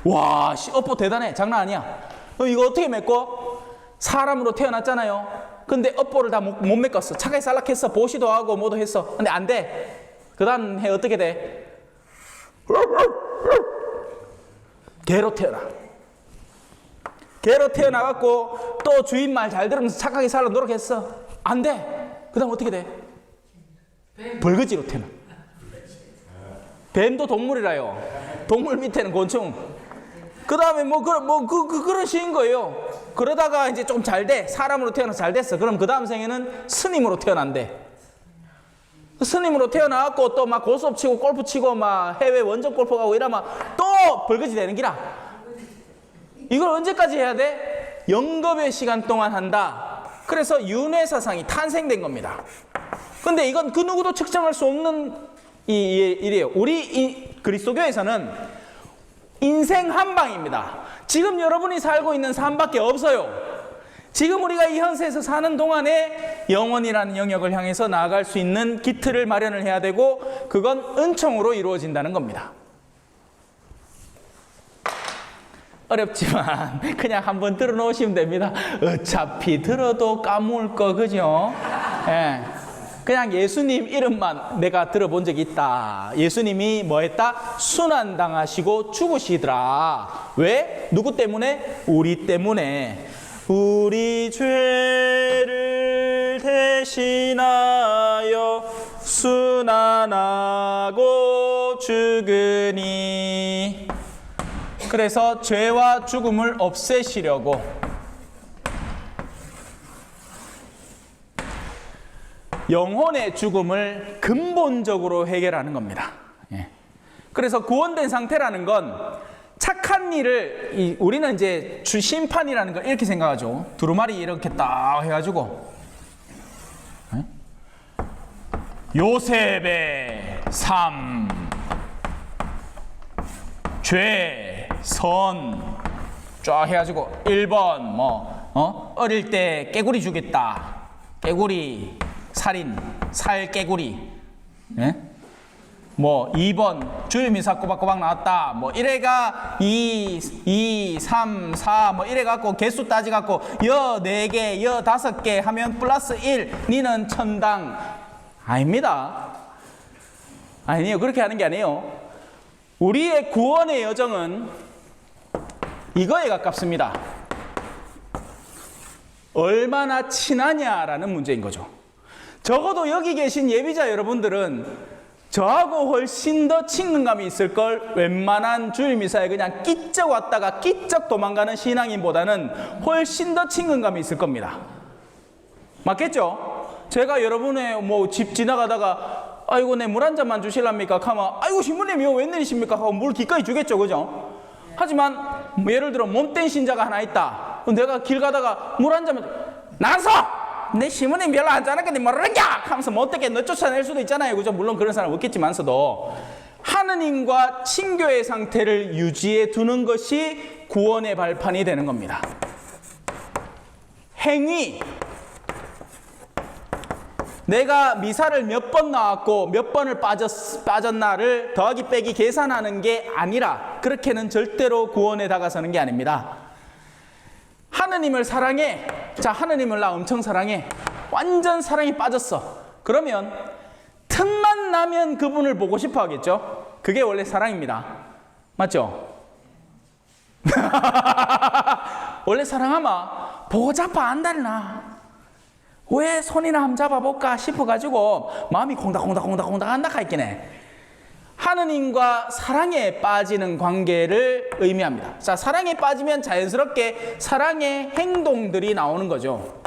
Speaker 1: 와, 업보 대단해. 장난 아니야. 이거 어떻게 맺고? 사람으로 태어났잖아요. 근데 업보를 다 못 메꿨어. 차가이 쌀락했어. 보시도 하고 뭐도 했어. 근데 안 돼. 그 다음 해 어떻게 돼? 개로 태어나. 개로 태어나갖고 또 주인 말 잘 들으면서 착하게 살려 노력했어. 안 돼. 그 다음 어떻게 돼? 벌거지로 태어나. 뱀도 동물이라요. 동물 밑에는 곤충. 그 다음에 그런 시인 거예요. 그러다가 이제 좀 잘 돼. 사람으로 태어나서 잘 됐어. 그럼 그 다음 생에는 스님으로 태어난대. 스님으로 태어나갖고 또 막 고수업 치고 골프 치고 막 해외 원정 골프 가고 이러면 또 벌거지 되는 기라. 이걸 언제까지 해야 돼? 영겁의 시간 동안 한다. 그래서 윤회사상이 탄생된 겁니다. 근데 이건 그 누구도 측정할 수 없는 일이에요. 우리 그리스도교에서는 인생 한 방입니다. 지금 여러분이 살고 있는 삶밖에 없어요. 지금 우리가 이 현세에서 사는 동안에 영원이라는 영역을 향해서 나아갈 수 있는 기틀을 마련을 해야 되고, 그건 은총으로 이루어진다는 겁니다. 어렵지만 그냥 한번 들어놓으시면 됩니다. 어차피 들어도 까먹을 거, 그죠? 예. 그냥 예수님 이름만 내가 들어본 적이 있다. 예수님이 뭐 했다? 순환당하시고 죽으시더라. 왜? 누구 때문에? 우리 때문에. 우리 죄를 대신하여 순환하고 죽으니. 그래서 죄와 죽음을 없애시려고 영혼의 죽음을 근본적으로 해결하는 겁니다. 그래서 구원된 상태라는 건 착한 일을, 우리는 이제 심판이라는 걸 이렇게 생각하죠. 두루마리 이렇게 딱 해가지고 요셉의 삶, 죄, 선 쫙 해가지고 1번 어릴 때 깨구리 주겠다. 깨구리 살인, 살 깨구리. 예? 2번 주유미사 꼬박꼬박 나왔다. 이래가 2, 3, 4 이래갖고 개수 따지갖고 여 4개, 여 5개 하면 플러스 1, 니는 천당. 아닙니다. 아니에요. 그렇게 하는 게 아니에요. 우리의 구원의 여정은 이거에 가깝습니다. 얼마나 친하냐라는 문제인 거죠. 적어도 여기 계신 예비자 여러분들은 저하고 훨씬 더 친근감이 있을 걸, 웬만한 주일미사에 그냥 끼쩍 왔다가 끼쩍 도망가는 신앙인보다는 훨씬 더 친근감이 있을 겁니다. 맞겠죠? 제가 여러분의 집 지나가다가 아이고 내 물 한 잔만 주실랍니까? 하면 아이고 신부님이요 웬일이십니까? 하고 물 기꺼이 주겠죠, 그죠? 하지만 예를 들어 몸된 신자가 하나 있다. 내가 길 가다가 물 한 잔만 나서 내 신부님 별로 안 잘하겠니 모르는겨 하면서 어떻게 너 쫓아낼 수도 있잖아요, 그죠? 물론 그런 사람 없겠지만서도 하느님과 친교의 상태를 유지해 두는 것이 구원의 발판이 되는 겁니다. 행위, 내가 미사를 몇 번 나왔고 몇 번을 빠졌나를 더하기 빼기 계산하는 게 아니라, 그렇게는 절대로 구원에 다가서는 게 아닙니다. 하느님을 사랑해. 자, 하느님을 나 엄청 사랑해. 완전 사랑에 빠졌어. 그러면 틈만 나면 그분을 보고 싶어 하겠죠? 그게 원래 사랑입니다. 맞죠? 원래 사랑하면 보고 잡아 안달나. 왜 손이나 한번 잡아볼까 싶어가지고 마음이 콩닥콩닥 한다 가있긴 해. 하느님과 사랑에 빠지는 관계를 의미합니다. 자, 사랑에 빠지면 자연스럽게 사랑의 행동들이 나오는 거죠.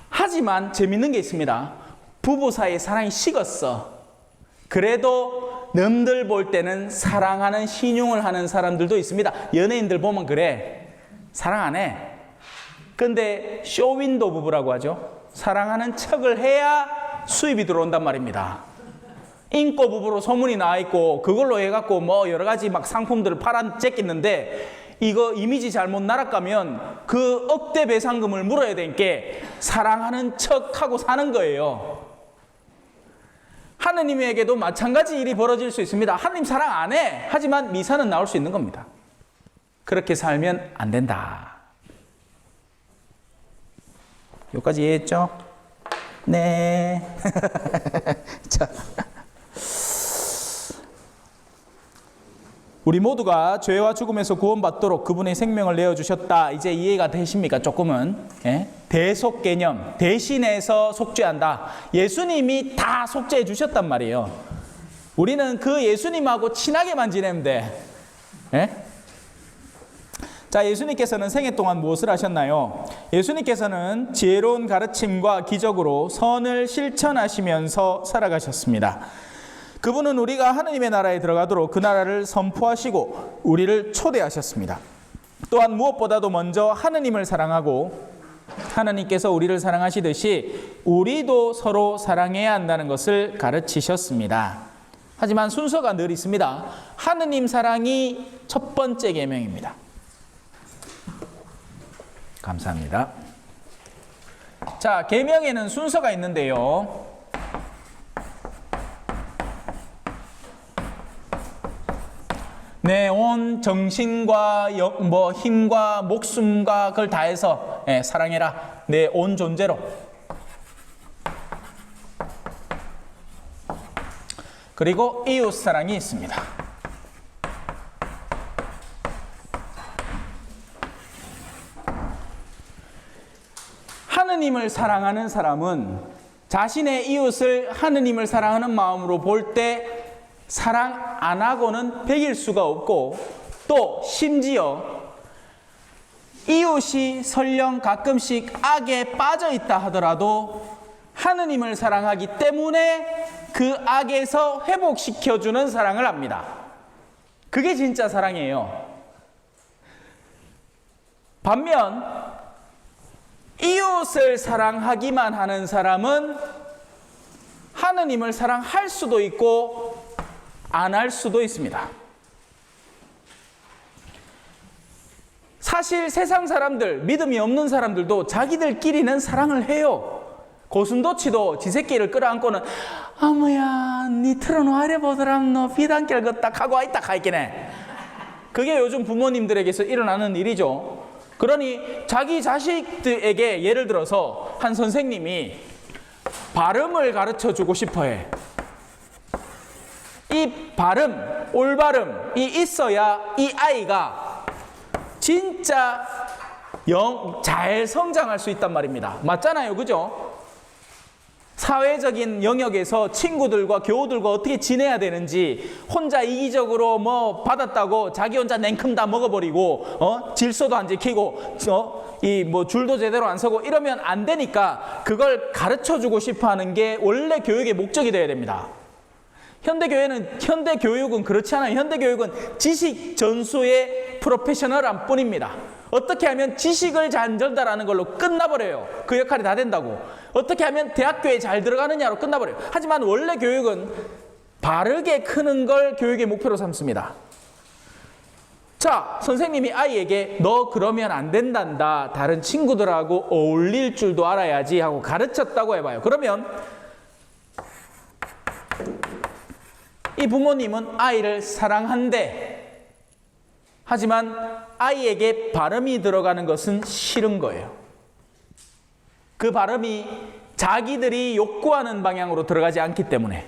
Speaker 1: 하지만 재밌는 게 있습니다. 부부 사이에 사랑이 식었어. 그래도 남들 볼 때는 사랑하는 신용을 하는 사람들도 있습니다. 연예인들 보면 그래. 사랑 안 해. 근데 쇼윈도 부부라고 하죠. 사랑하는 척을 해야 수입이 들어온단 말입니다. 인꼬 부부로 소문이 나 있고 그걸로 해갖고 여러 가지 막 상품들을 팔아 제끼는데, 이거 이미지 잘못 날아가면 그 억대 배상금을 물어야 되니까 사랑하는 척하고 사는 거예요. 하느님에게도 마찬가지 일이 벌어질 수 있습니다. 하느님 사랑 안 해. 하지만 미사는 나올 수 있는 겁니다. 그렇게 살면 안 된다. 여기까지 이해했죠? 네. 자, 우리 모두가 죄와 죽음에서 구원받도록 그분의 생명을 내어주셨다. 이제 이해가 되십니까? 조금은. 예? 대속 개념, 대신해서 속죄한다. 예수님이 다 속죄해 주셨단 말이에요. 우리는 그 예수님하고 친하게만 지내면 돼. 예? 자, 예수님께서는 생애 동안 무엇을 하셨나요? 예수님께서는 지혜로운 가르침과 기적으로 선을 실천하시면서 살아가셨습니다. 그분은 우리가 하느님의 나라에 들어가도록 그 나라를 선포하시고 우리를 초대하셨습니다. 또한 무엇보다도 먼저 하느님을 사랑하고 하느님께서 우리를 사랑하시듯이 우리도 서로 사랑해야 한다는 것을 가르치셨습니다. 하지만 순서가 늘 있습니다. 하느님 사랑이 첫 번째 계명입니다. 감사합니다. 자, 계명에는 순서가 있는데요. 내 온 정신과 힘과 목숨과 그걸 다해서 사랑해라. 내 온 존재로. 그리고 이웃 사랑이 있습니다. 하느님을 사랑하는 사람은 자신의 이웃을 하느님을 사랑하는 마음으로 볼 때 사랑 안 하고는 배길 수가 없고, 또 심지어 이웃이 설령 가끔씩 악에 빠져 있다 하더라도 하느님을 사랑하기 때문에 그 악에서 회복시켜주는 사랑을 합니다. 그게 진짜 사랑이에요. 반면 이웃을 사랑하기만 하는 사람은 하느님을 사랑할 수도 있고 안 할 수도 있습니다. 사실 세상 사람들, 믿음이 없는 사람들도 자기들끼리는 사랑을 해요. 고슴도치도 지 새끼를 끌어안고는 어머야 니 틀어놓으려 보더람 너 비단결 걷다 하고 있다 가있겠네. 그게 요즘 부모님들에게서 일어나는 일이죠. 그러니 자기 자식들에게 예를 들어서 한 선생님이 발음을 가르쳐주고 싶어해. 이 발음, 올발음이 있어야 이 아이가 진짜 잘 성장할 수 있단 말입니다. 맞잖아요, 그죠? 사회적인 영역에서 친구들과 교우들과 어떻게 지내야 되는지, 혼자 이기적으로 뭐 받았다고 자기 혼자 냉큼 다 먹어버리고 질서도 안 지키고 이 뭐 줄도 제대로 안 서고 이러면 안 되니까 그걸 가르쳐주고 싶어하는 게 원래 교육의 목적이 되어야 됩니다. 현대 교육은 그렇지 않아요. 현대 교육은 지식 전수의 프로페셔널한 뿐입니다. 어떻게 하면 지식을 잘 전달하는 걸로 끝나버려요. 그 역할이 다 된다고. 어떻게 하면 대학교에 잘 들어가느냐로 끝나버려요. 하지만 원래 교육은 바르게 크는 걸 교육의 목표로 삼습니다. 자, 선생님이 아이에게 너 그러면 안 된단다. 다른 친구들하고 어울릴 줄도 알아야지 하고 가르쳤다고 해봐요. 그러면 이 부모님은 아이를 사랑한대. 하지만 아이에게 발음이 들어가는 것은 싫은 거예요. 그 발음이 자기들이 욕구하는 방향으로 들어가지 않기 때문에.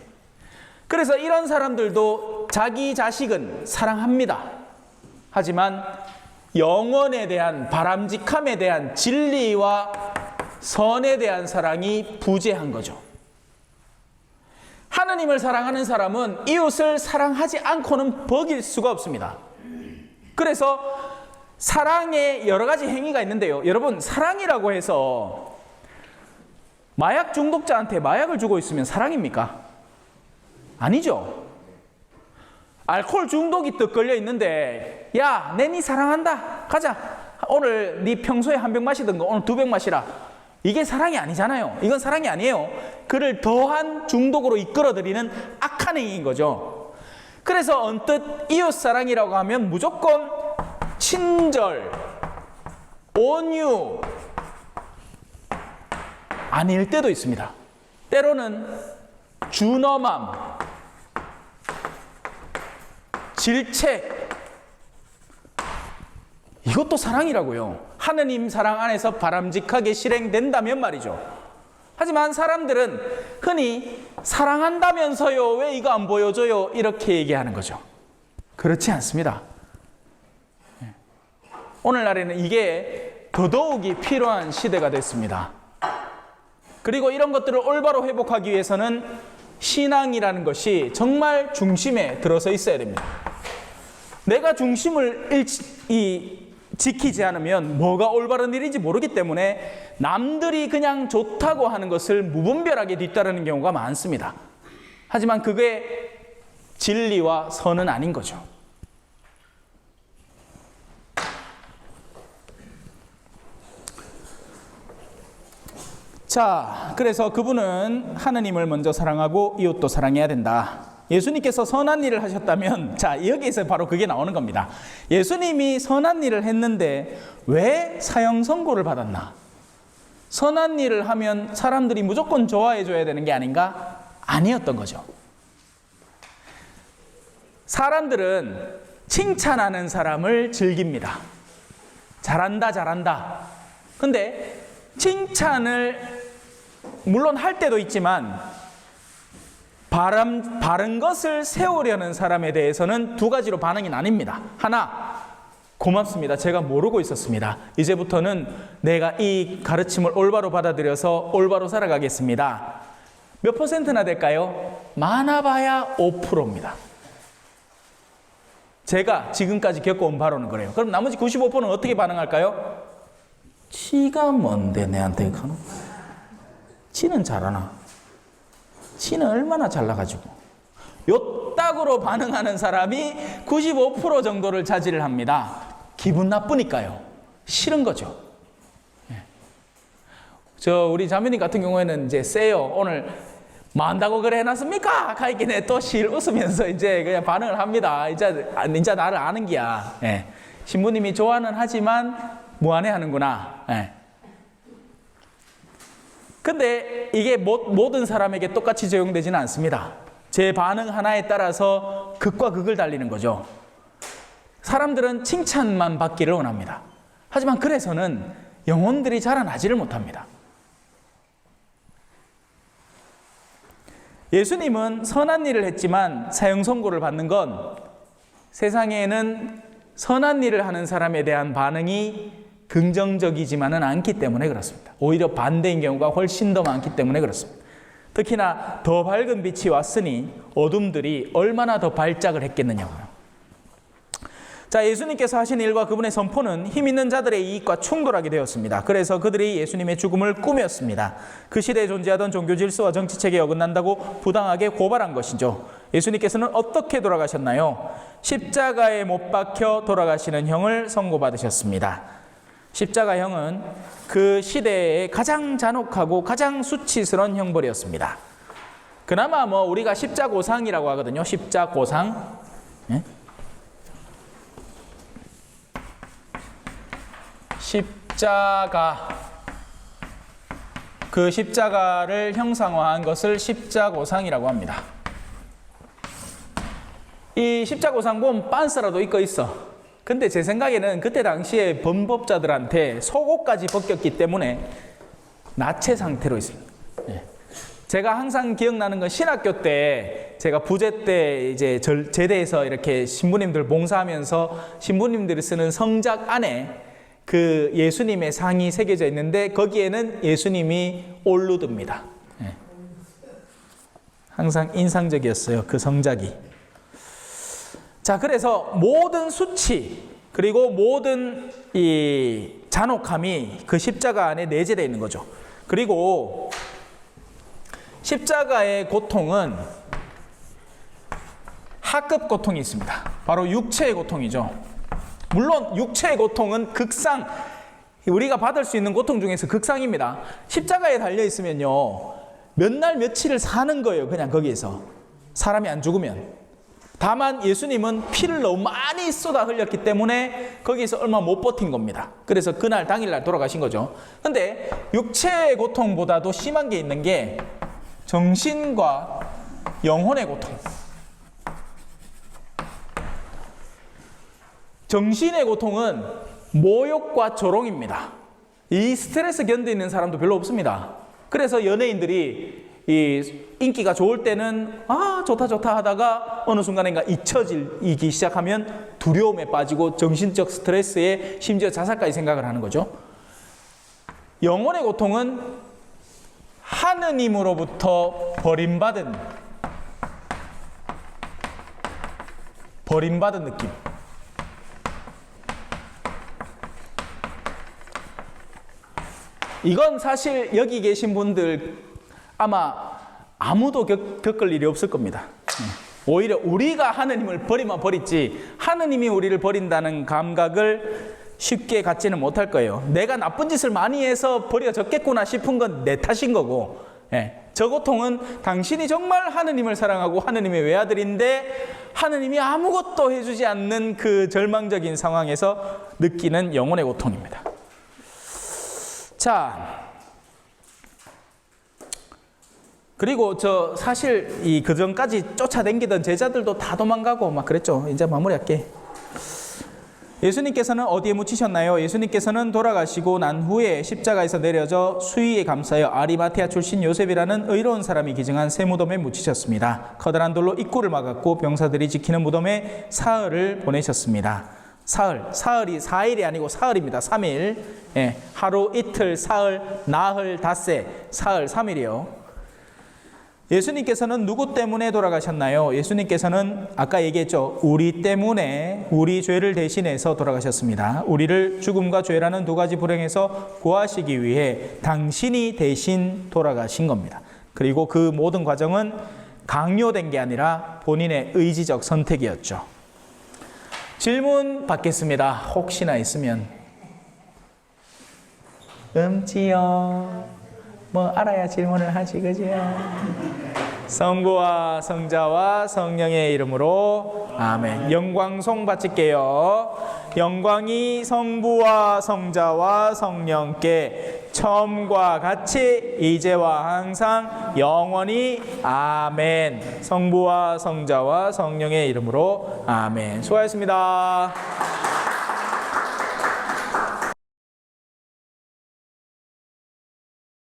Speaker 1: 그래서 이런 사람들도 자기 자식은 사랑합니다. 하지만 영원에 대한 바람직함에 대한 진리와 선에 대한 사랑이 부재한 거죠. 하느님을 사랑하는 사람은 이웃을 사랑하지 않고는 버길 수가 없습니다. 그래서 사랑에 여러 가지 행위가 있는데요. 여러분, 사랑이라고 해서 마약 중독자한테 마약을 주고 있으면 사랑입니까? 아니죠. 알코올 중독이 떡 걸려 있는데 야, 내 니 사랑한다. 가자. 오늘 니 평소에 한 병 마시던 거 오늘 2병 마시라. 이게 사랑이 아니잖아요. 이건 사랑이 아니에요. 그를 더한 중독으로 이끌어들이는 악한 행위인 거죠. 그래서 언뜻 이웃사랑이라고 하면 무조건 친절, 온유 아닐 때도 있습니다. 때로는 준엄함, 질책, 이것도 사랑이라고요. 하느님 사랑 안에서 바람직하게 실행된다면 말이죠. 하지만 사람들은 흔히 사랑한다면서요, 왜 이거 안 보여줘요? 이렇게 얘기하는 거죠. 그렇지 않습니다. 오늘날에는 이게 더더욱이 필요한 시대가 됐습니다. 그리고 이런 것들을 올바로 회복하기 위해서는 신앙이라는 것이 정말 중심에 들어서 있어야 됩니다. 내가 중심을 지키지 않으면 뭐가 올바른 일인지 모르기 때문에 남들이 그냥 좋다고 하는 것을 무분별하게 뒤따르는 경우가 많습니다. 하지만 그게 진리와 선은 아닌 거죠. 자, 그래서 그분은 하느님을 먼저 사랑하고 이웃도 사랑해야 된다. 예수님께서 선한 일을 하셨다면, 자, 여기에서 바로 그게 나오는 겁니다. 예수님이 선한 일을 했는데 왜 사형 선고를 받았나? 선한 일을 하면 사람들이 무조건 좋아해 줘야 되는 게 아닌가? 아니었던 거죠. 사람들은 칭찬하는 사람을 즐깁니다. 잘한다, 잘한다. 근데 칭찬을 물론 할 때도 있지만 바른 것을 세우려는 사람에 대해서는 두 가지로 반응이 나뉩니다. 하나, 고맙습니다. 제가 모르고 있었습니다. 이제부터는 내가 이 가르침을 올바로 받아들여서 올바로 살아가겠습니다. 몇 퍼센트나 될까요? 많아봐야 5%입니다. 제가 지금까지 겪어온 바로는 그래요. 그럼 나머지 95%는 어떻게 반응할까요? 지가 뭔데 내한테 가노? 지는 잘하나? 지는 얼마나 잘나가지고. 요따구로 반응하는 사람이 95% 정도를 차지를 합니다. 기분 나쁘니까요. 싫은 거죠. 우리 자매님 같은 경우에는 이제 세요. 오늘 뭐 한다고 그래 해놨습니까? 가있기네 또 실 웃으면서 이제 그냥 반응을 합니다. 이제 나를 아는 기야. 신부님이 좋아는 하지만 무안해 하는구나. 근데 이게 모든 사람에게 똑같이 적용되지는 않습니다. 제 반응 하나에 따라서 극과 극을 달리는 거죠. 사람들은 칭찬만 받기를 원합니다. 하지만 그래서는 영혼들이 자라나지를 못합니다. 예수님은 선한 일을 했지만 사형 선고를 받는 건 세상에는 선한 일을 하는 사람에 대한 반응이 긍정적이지만은 않기 때문에 그렇습니다. 오히려 반대인 경우가 훨씬 더 많기 때문에 그렇습니다. 특히나 더 밝은 빛이 왔으니 어둠들이 얼마나 더 발작을 했겠느냐고요. 자, 예수님께서 하신 일과 그분의 선포는 힘 있는 자들의 이익과 충돌하게 되었습니다. 그래서 그들이 예수님의 죽음을 꾸몄습니다. 그 시대에 존재하던 종교 질서와 정치체계에 어긋난다고 부당하게 고발한 것이죠. 예수님께서는 어떻게 돌아가셨나요? 십자가에 못 박혀 돌아가시는 형을 선고받으셨습니다. 십자가형은 그 시대의 가장 잔혹하고 가장 수치스러운 형벌이었습니다. 그나마 우리가 십자고상이라고 하거든요. 십자고상. 십자가, 그 십자가를 형상화한 것을 십자고상이라고 합니다. 이 십자고상 보면 빤스라도 입고 있어. 근데 제 생각에는 그때 당시에 범법자들한테 속옷까지 벗겼기 때문에 나체 상태로 있습니다. 제가 항상 기억나는 건 신학교 때 제가 부제 때 이제 제대에서 이렇게 신부님들 봉사하면서 신부님들이 쓰는 성작 안에 그 예수님의 상이 새겨져 있는데 거기에는 예수님이 올루드입니다. 항상 인상적이었어요. 그 성작이. 자, 그래서 모든 수치 그리고 모든 이 잔혹함이 그 십자가 안에 내재되어 있는 거죠. 그리고 십자가의 고통은 하급 고통이 있습니다. 바로 육체의 고통이죠. 물론 육체의 고통은 극상, 우리가 받을 수 있는 고통 중에서 극상입니다. 십자가에 달려 있으면요, 몇 날 며칠을 사는 거예요. 그냥 거기에서 사람이 안 죽으면. 다만 예수님은 피를 너무 많이 쏟아 흘렸기 때문에 거기에서 얼마 못 버틴 겁니다. 그래서 그날 당일날 돌아가신 거죠. 근데 육체의 고통보다도 심한 게 있는 게 정신과 영혼의 고통. 정신의 고통은 모욕과 조롱입니다. 이 스트레스 견디는 사람도 별로 없습니다. 그래서 연예인들이 이 인기가 좋을 때는 좋다 좋다 하다가 어느 순간인가 잊혀지기 시작하면 두려움에 빠지고 정신적 스트레스에 심지어 자살까지 생각을 하는 거죠. 영혼의 고통은 하느님으로부터 버림받은 느낌. 이건 사실 여기 계신 분들 아마 아무도 겪을 일이 없을 겁니다. 오히려 우리가 하느님을 버리면 버리지 하느님이 우리를 버린다는 감각을 쉽게 갖지는 못할 거예요. 내가 나쁜 짓을 많이 해서 버려졌겠구나 싶은 건 내 탓인 거고, 저 고통은 당신이 정말 하느님을 사랑하고 하느님의 외아들인데 하느님이 아무것도 해주지 않는 그 절망적인 상황에서 느끼는 영혼의 고통입니다. 자, 그리고 저 사실 이 그전까지 쫓아다니던 제자들도 다 도망가고 막 그랬죠. 이제 마무리할게. 예수님께서는 어디에 묻히셨나요? 예수님께서는 돌아가시고 난 후에 십자가에서 내려져 수위에 감싸여 아리마테아 출신 요셉이라는 의로운 사람이 기증한 새 무덤에 묻히셨습니다. 커다란 돌로 입구를 막았고 병사들이 지키는 무덤에 사흘을 보내셨습니다. 사흘이 4일이 아니고 사흘입니다. 3일. 하루, 이틀, 사흘, 나흘, 닷새, 사흘, 3일이요. 예수님께서는 누구 때문에 돌아가셨나요? 예수님께서는 아까 얘기했죠. 우리 때문에 우리 죄를 대신해서 돌아가셨습니다. 우리를 죽음과 죄라는 두 가지 불행에서 구하시기 위해 당신이 대신 돌아가신 겁니다. 그리고 그 모든 과정은 강요된 게 아니라 본인의 의지적 선택이었죠. 질문 받겠습니다. 혹시나 있으면. 음지요. 뭐 알아야 질문을 하지, 그죠? 성부와 성자와 성령의 이름으로 아멘. 영광송 바칠게요. 영광이 성부와 성자와 성령께 처음과 같이 이제와 항상 영원히 아멘. 성부와 성자와 성령의 이름으로 아멘. 수고하셨습니다.